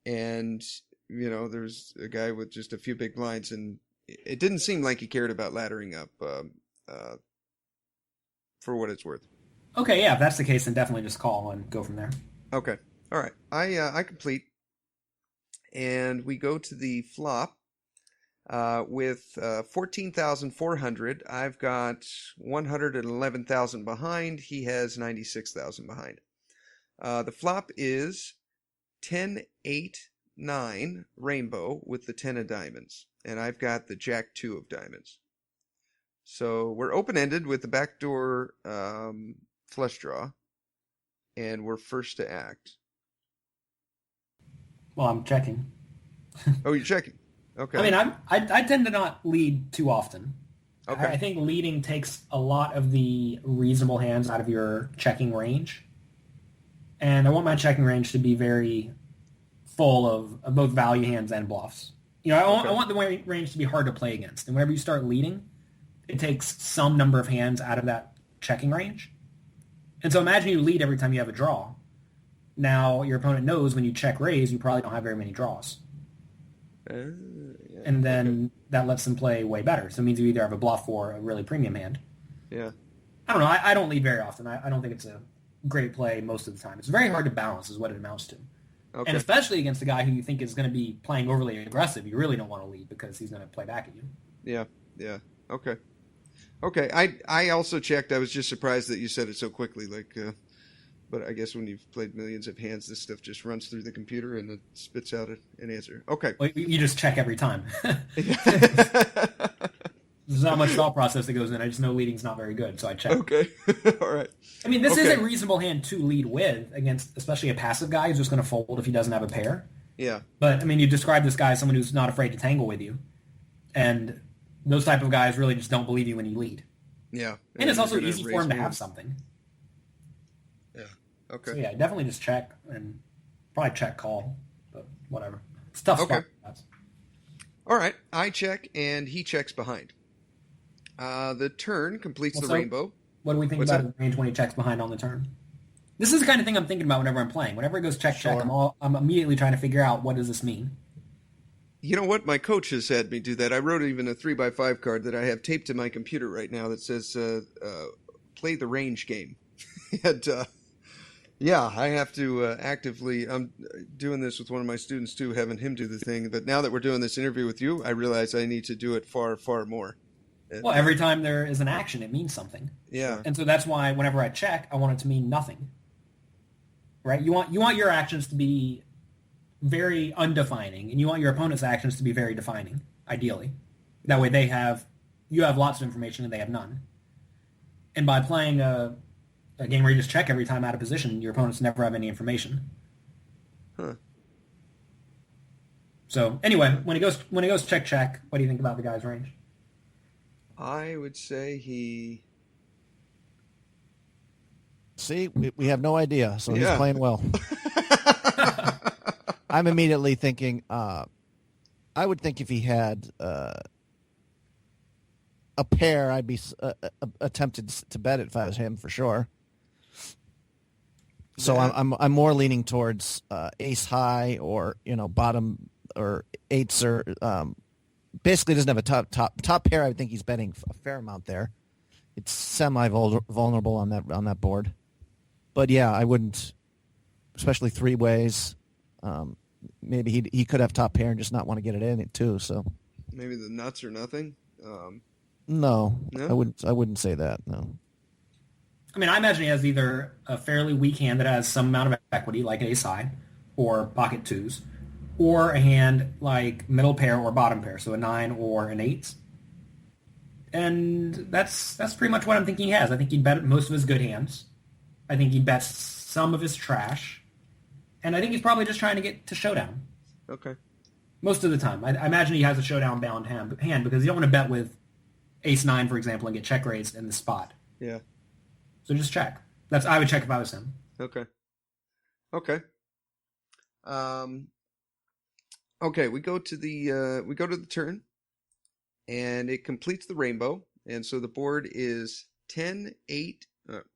and there's a guy with just a few big blinds, and it didn't seem like he cared about laddering up for what it's worth. Okay, yeah, if that's the case, then definitely just call and go from there. Okay, all right, I complete. And we go to the flop with 14,400. I've got 111,000 behind. He has 96,000 behind. The flop is 10, 8, 9 rainbow with the 10 of diamonds. and I've got the Jack 2 of diamonds. So we're open-ended with the backdoor flush draw, and we're first to act. Well, I'm checking. Oh, you're checking. Okay. I mean, I tend to not lead too often. Okay. I think leading takes a lot of the reasonable hands out of your checking range. And I want my checking range to be very full of both value hands and bluffs. You know, I want the range to be hard to play against. And whenever you start leading, it takes some number of hands out of that checking range. And so imagine you lead every time you have a draw. Now your opponent knows when you check raise, you probably don't have very many draws. Yeah, and then that lets them play way better. So it means you either have a bluff or a really premium hand. Yeah. I don't know. I don't lead very often. I don't think it's a great play most of the time. It's very hard to balance is what it amounts to. Okay. And especially against a guy who you think is going to be playing overly aggressive, you really don't want to lead because he's going to play back at you. Yeah, yeah. Okay. Okay, I also checked. I was just surprised that you said it so quickly. But I guess when you've played millions of hands, this stuff just runs through the computer and it spits out an answer. Okay. Well, you just check every time. There's not much thought process that goes in. I just know leading's not very good, so I check. Okay. All right. I mean, this is a reasonable hand to lead with against, especially a passive guy who's just going to fold if he doesn't have a pair. Yeah. But, I mean, you describe this guy as someone who's not afraid to tangle with you. And those type of guys really just don't believe you when you lead. Yeah. And it's also easy for him to have something. Yeah. Okay. So, yeah, definitely just check and probably check call, but whatever. It's tough spot. All right. I check and he checks behind. The turn completes the rainbow. What do we think about the range when he checks behind on the turn? This is the kind of thing I'm thinking about whenever I'm playing. Whenever it goes check, I'm immediately trying to figure out what does this mean. You know what? My coach has had me do that. I wrote even a 3x5 card that I have taped to my computer right now that says, play the range game. And, yeah, I have to actively, I'm doing this with one of my students too, having him do the thing. But now that we're doing this interview with you, I realize I need to do it far, far more. Well, every time there is an action, it means something. Yeah. And so that's why whenever I check, I want it to mean nothing. Right? You want your actions to be very undefining, and you want your opponent's actions to be very defining, ideally. That way you have lots of information and they have none. And by playing a game where you just check every time out of position, your opponents never have any information. Huh. So anyway, when it goes check, what do you think about the guy's range? I would say he... See, we have no idea, so he's playing well. I'm immediately thinking, I would think if he had a pair, I'd be tempted to bet it if I was him for sure. So I'm more leaning towards ace high or bottom or eights or basically doesn't have a top pair. I would think he's betting a fair amount there. It's semi vulnerable on that board. But yeah, I wouldn't, especially three ways. Maybe he could have top pair and just not want to get it in it too. So maybe the nuts or nothing. No, I wouldn't say that. No. I mean, I imagine he has either a fairly weak hand that has some amount of equity, like ace high, or pocket twos, or a hand like middle pair or bottom pair, so a 9 or an 8. And that's pretty much what I'm thinking he has. I think he'd bet most of his good hands. I think he bets some of his trash. And I think he's probably just trying to get to showdown. Okay. Most of the time. I imagine he has a showdown-bound hand because you don't want to bet with ace-9, for example, and get check raised in the spot. Yeah. So just check. I would check if I was him. Okay. Okay, we go to the turn, and it completes the rainbow, and so the board is 10, 8.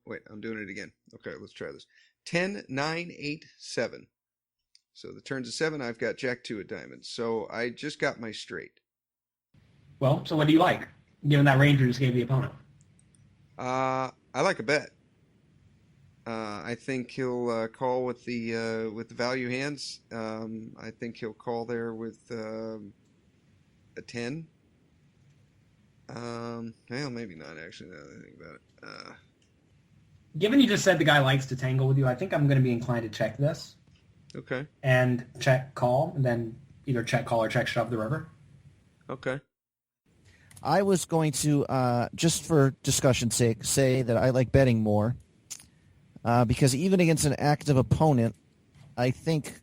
Wait, I'm doing it again. Okay, let's try this. 10, 9, 8, 7. So the turn's a 7. I've got Jack 2 at diamonds. So I just got my straight. Well, so what do you like, given that range you just gave the opponent? I like a bet. I think he'll call with the value hands. I think he'll call there with a 10. Well, maybe not actually. Now that I think about it. Given you just said the guy likes to tangle with you, I think I'm going to be inclined to check this. Okay. And check call, and then either check call or check shove the river. Okay. I was going to, just for discussion's sake, say that I like betting more because even against an active opponent, I think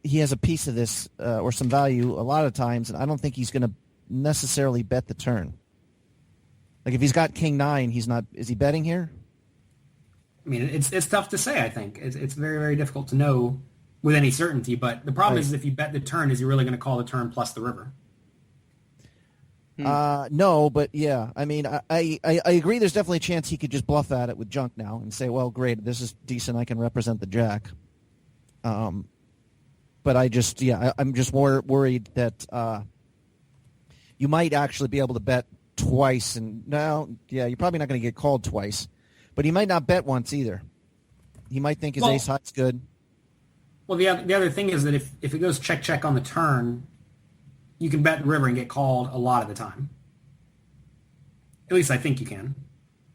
he has a piece of this or some value a lot of times, and I don't think he's going to necessarily bet the turn. Like if he's got King 9, he's not. Is he betting here? I mean, it's tough to say. I think it's very, very difficult to know with any certainty. But the problem is if you bet the turn, is he really going to call the turn plus the river? No, but yeah. I mean, I agree. There's definitely a chance he could just bluff at it with junk now and say, "Well, great, this is decent. I can represent the jack." But I'm just more worried that you might actually be able to bet twice, and you're probably not going to get called twice, but he might not bet once either. He might think his ace high's good. Well, the other thing is that if it goes check on the turn, you can bet the river and get called a lot of the time. At least I think you can.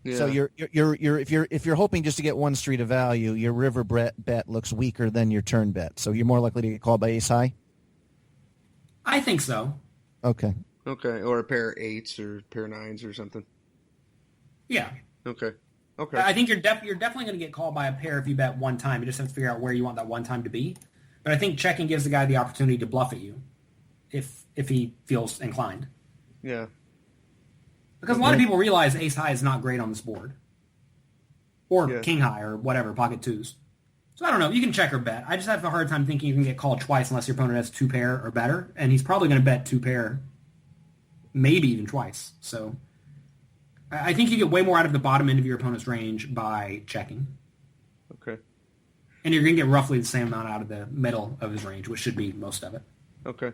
Yeah. So if you're hoping just to get one street of value, your river bet looks weaker than your turn bet. So you're more likely to get called by ace high? I think so. Okay. Okay, or a pair of 8s or a pair of 9s or something. Yeah. Okay. I think you're definitely going to get called by a pair if you bet one time. You just have to figure out where you want that one time to be. But I think checking gives the guy the opportunity to bluff at you if he feels inclined. Yeah. Because a lot of people realize ace high is not great on this board. Or king high or whatever, pocket 2s. So I don't know. You can check or bet. I just have a hard time thinking you can get called twice unless your opponent has 2 pair or better. And he's probably going to bet 2 pair, maybe even twice. So I think you get way more out of the bottom end of your opponent's range by checking. Okay. And you're going to get roughly the same amount out of the middle of his range, which should be most of it. Okay.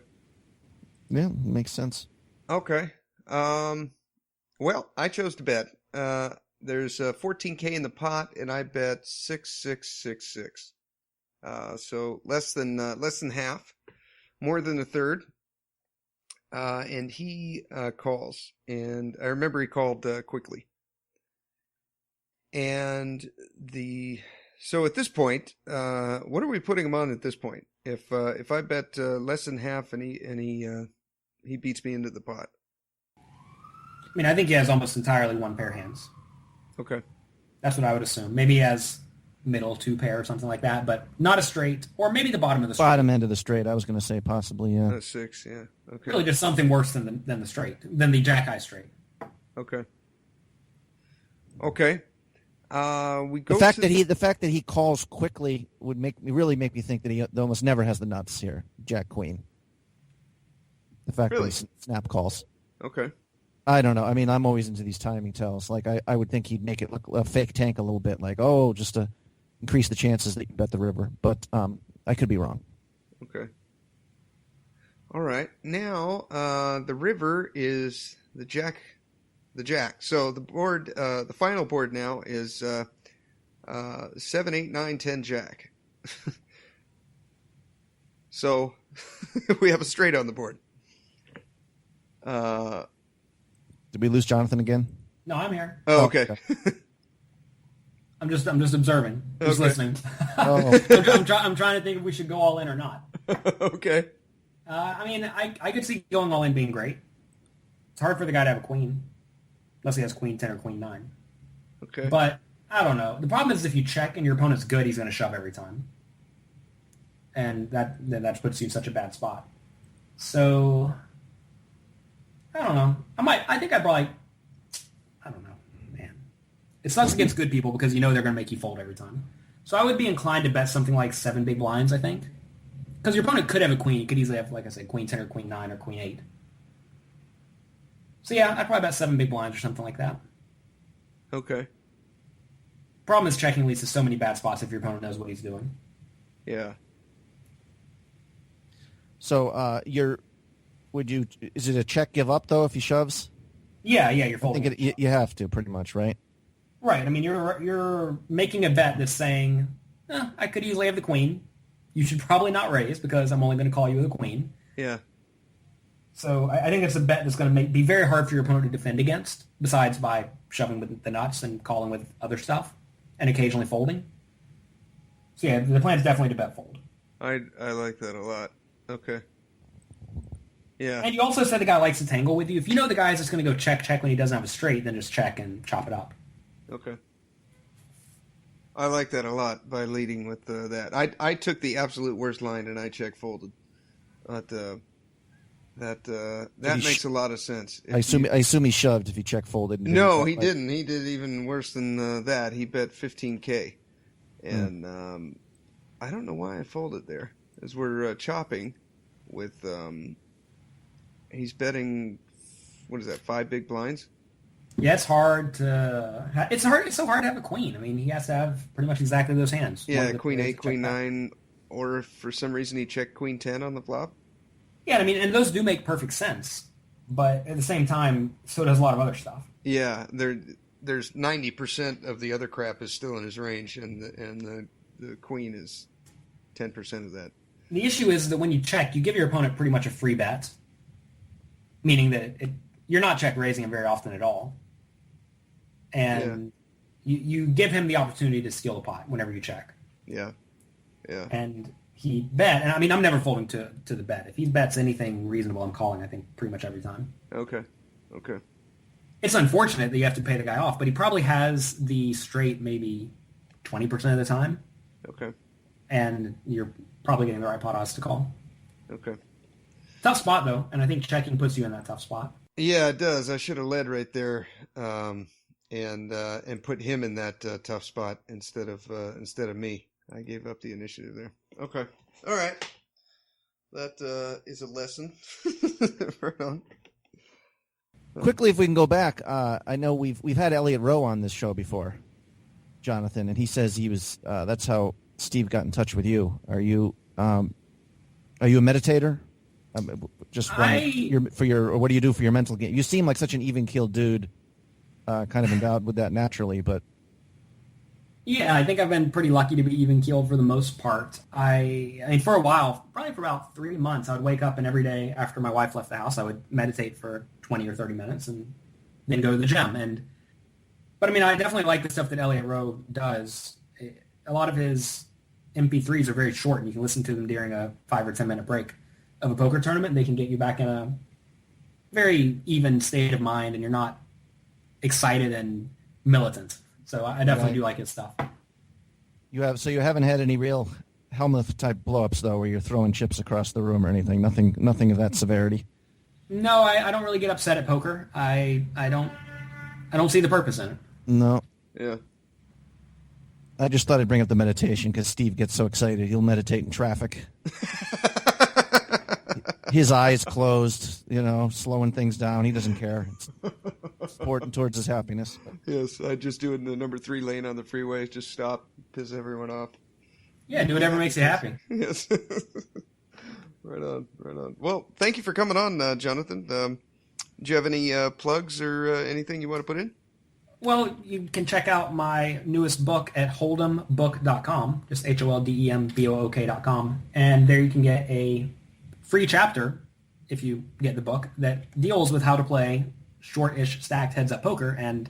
Yeah, makes sense. Okay. Well, I chose to bet. There's $14K in the pot, and I bet 6,666. So less than half, more than a third. And he calls, and I remember he called quickly. And so at this point, what are we putting him on at this point? If I bet less than half, and he beats me into the pot. I mean, I think he has almost entirely 1 pair hands. Okay. That's what I would assume. Maybe he has middle 2 pair or something like that, but not a straight, or maybe the bottom of the straight. Bottom end of the straight, I was going to say possibly, yeah. 6, yeah. Okay. Really just something worse than the straight, than the jack high straight. Okay. Okay. We go the fact that he calls quickly would really make me think that he almost never has the nuts here, Jack Queen. The fact that he snap calls. Okay. I don't know. I mean, I'm always into these timing tells. Like, I would think he'd make it look a fake tank a little bit, like, just to increase the chances that you bet the river. But I could be wrong. Okay. All right. Now, the river is the jack. So the board, the final board now is 7, 8, 9, 10 jack. So we have a straight on the board. Did we lose Jonathan again? No, I'm here. Oh, okay. I'm just observing, just listening. Oh. I'm trying to think if we should go all in or not. Okay. I mean, I could see going all in being great. It's hard for the guy to have a queen, unless he has queen 10 or queen 9. Okay. But I don't know. The problem is if you check and your opponent's good, he's going to shove every time, and that puts you in such a bad spot. So I don't know. I don't know, man. It sucks against good people because you know they're going to make you fold every time. So I would be inclined to bet something like 7 big blinds, I think. Because your opponent could have a queen. You could easily have, like I said, queen 10 or queen 9 or queen 8. So yeah, I'd probably bet 7 big blinds or something like that. Okay. Problem is checking leads to so many bad spots if your opponent knows what he's doing. Yeah. So is it a check give up though if he shoves? Yeah, you're folding. I think you have to pretty much, right? Right. I mean, you're making a bet that's saying, I could easily have the queen. You should probably not raise because I'm only going to call you with a queen. Yeah. So I think it's a bet that's going to be very hard for your opponent to defend against, besides by shoving with the nuts and calling with other stuff and occasionally folding. So yeah, the plan is definitely to bet fold. I like that a lot. Okay. Yeah. And you also said the guy likes to tangle with you. If you know the guy's just going to go check when he doesn't have a straight, then just check and chop it up. Okay. I like that a lot by leading with that. I took the absolute worst line and I check folded. But that makes a lot of sense. I assume he shoved if he check folded. No, he didn't. He did even worse than that. He bet 15K. And I don't know why I folded there. As we're chopping with, he's betting, what is that, 5 big blinds? Yeah, it's hard to. It's so hard to have a queen. I mean, he has to have pretty much exactly those hands. Yeah, queen 8, queen 9, or if for some reason he checked queen 10 on the flop. Yeah, I mean, and those do make perfect sense, but at the same time, so does a lot of other stuff. Yeah, there's 90% of the other crap is still in his range, and the queen is 10% of that. The issue is that when you check, you give your opponent pretty much a free bet, meaning that you're not check raising him very often at all. And you give him the opportunity to steal the pot whenever you check. Yeah. And he bet, and I mean, I'm never folding to the bet. If he bets anything reasonable, I'm calling, I think, pretty much every time. Okay. It's unfortunate that you have to pay the guy off, but he probably has the straight maybe 20% of the time. Okay. And you're probably getting the right pot odds to call. Okay. Tough spot, though, and I think checking puts you in that tough spot. Yeah, it does. I should have led right there, and put him in that tough spot instead of me. I gave up the initiative there. Okay. All right. That is a lesson. Right on. Quickly, if we can go back, I know we've had Elliot Rowe on this show before, Jonathan, and he says he was. That's how Steve got in touch with you. Are you a meditator? What do you do for your mental game? You seem like such an even-keeled dude, kind of endowed with that naturally, but. Yeah, I think I've been pretty lucky to be even-keeled for the most part. I mean, for a while, probably for about 3 months, I would wake up and every day after my wife left the house, I would meditate for 20 or 30 minutes and then go to the gym. But I mean, I definitely like the stuff that Elliot Rowe does. A lot of his MP3s are very short, and you can listen to them during a 5 or 10 minute break of a poker tournament, and they can get you back in a very even state of mind, and you're not excited and militant. So I definitely do like his stuff. You haven't had any real Helmuth type blowups though, where you're throwing chips across the room or anything. Nothing of that severity. No, I don't really get upset at poker. I don't see the purpose in it. No. Yeah. I just thought I'd bring up the meditation because Steve gets so excited. He'll meditate in traffic. His eyes closed, slowing things down. He doesn't care. It's important towards his happiness. Yes, I just do it in the number 3 lane on the freeway. Just stop, piss everyone off. Yeah, do whatever makes you happy. Yes. Right on. Well, thank you for coming on, Jonathan. Do you have any plugs or anything you want to put in? Well, you can check out my newest book at holdembook.com, just HOLDEMBOOK.com, and there you can get a free chapter, if you get the book, that deals with how to play short-ish stacked heads-up poker, and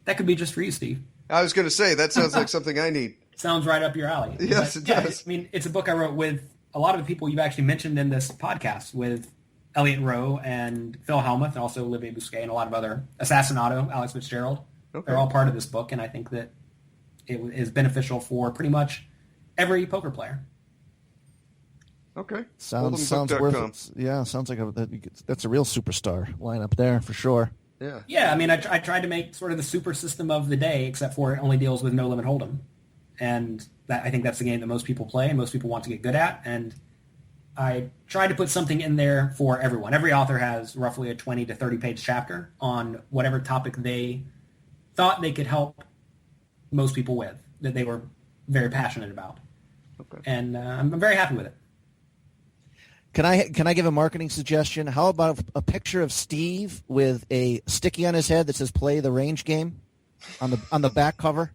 that could be just for you, Steve. I was going to say, that sounds like something I need. Sounds right up your alley. Yes, it does. I mean, it's a book I wrote with a lot of the people you've actually mentioned in this podcast, with Elliot Rowe and Phil Hellmuth, and also Olivier Bousquet, and a lot of other Assassinato, Alex Fitzgerald. Okay. They're all part of this book, and I think that it is beneficial for pretty much every poker player. Okay. Sounds worth it. Yeah, sounds like that's a real superstar lineup there for sure. Yeah. Yeah, I mean, I tried to make sort of the super system of the day, except for it only deals with no limit hold'em, and I think that's the game that most people play and most people want to get good at. And I tried to put something in there for everyone. Every author has roughly a 20 to 30 page chapter on whatever topic they thought they could help most people with, that they were very passionate about. Okay. And I'm very happy with it. Can I give a marketing suggestion? How about a picture of Steve with a sticky on his head that says "Play the Range Game" on the back cover?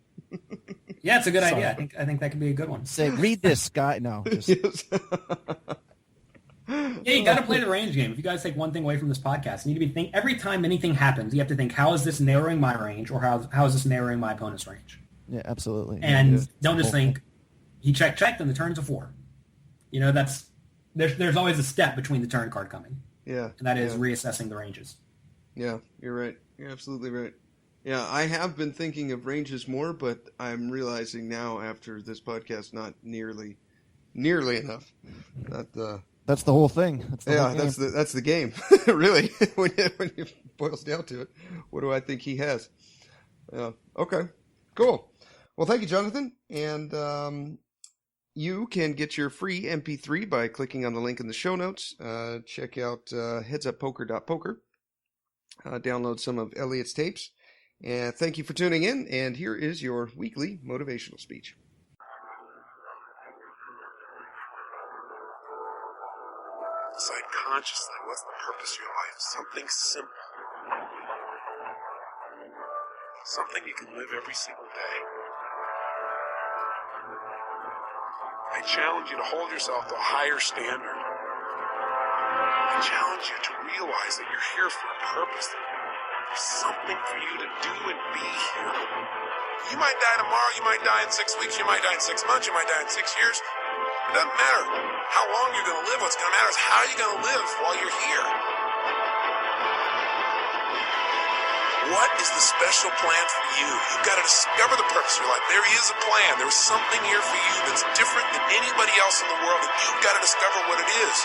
Yeah, it's a good idea. I think that could be a good one. Say, read this, guy. No. Just... Yes. Yeah, you got to play the range game. If you guys take one thing away from this podcast, you need to be every time anything happens, you have to think, how is this narrowing my range, or how is this narrowing my opponent's range? Yeah, absolutely. And don't just think he checked and the turn's a 4. There's always a step between the turn card coming. Yeah. And that is reassessing the ranges. Yeah, you're right. You're absolutely right. Yeah, I have been thinking of ranges more, but I'm realizing now after this podcast, not nearly enough. That's the whole thing. That's the whole game. That's the game, really. when it boils down to it, what do I think he has? Okay, cool. Well, thank you, Jonathan. And you can get your free MP3 by clicking on the link in the show notes. Check out headsuppoker.poker. Download some of Elliot's tapes. And thank you for tuning in. And here is your weekly motivational speech. Decide consciously what's the purpose of your life. Something simple. Something you can live every single day. I challenge you to hold yourself to a higher standard. I challenge you to realize that you're here for a purpose. There's something for you to do and be here. You might die tomorrow, you might die in 6 weeks, you might die in 6 months, you might die in 6 years. It doesn't matter how long you're going to live. What's going to matter is how you're going to live while you're here. What is the special plan for you? You've got to discover the purpose of your life. There is a plan. There is something here for you that's different than anybody else in the world, and you've got to discover what it is.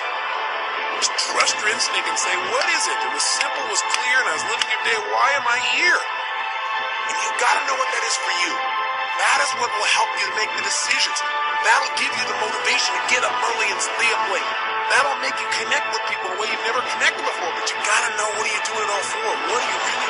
Just trust your instinct and say, what is it? It was simple, it was clear, and I was living your day. Why am I here? And you've got to know what that is for you. That is what will help you to make the decisions. That'll give you the motivation to get up early and stay up late. That'll make you connect with people in a way you've never connected before, but you got to know, what are you doing it all for? What are you really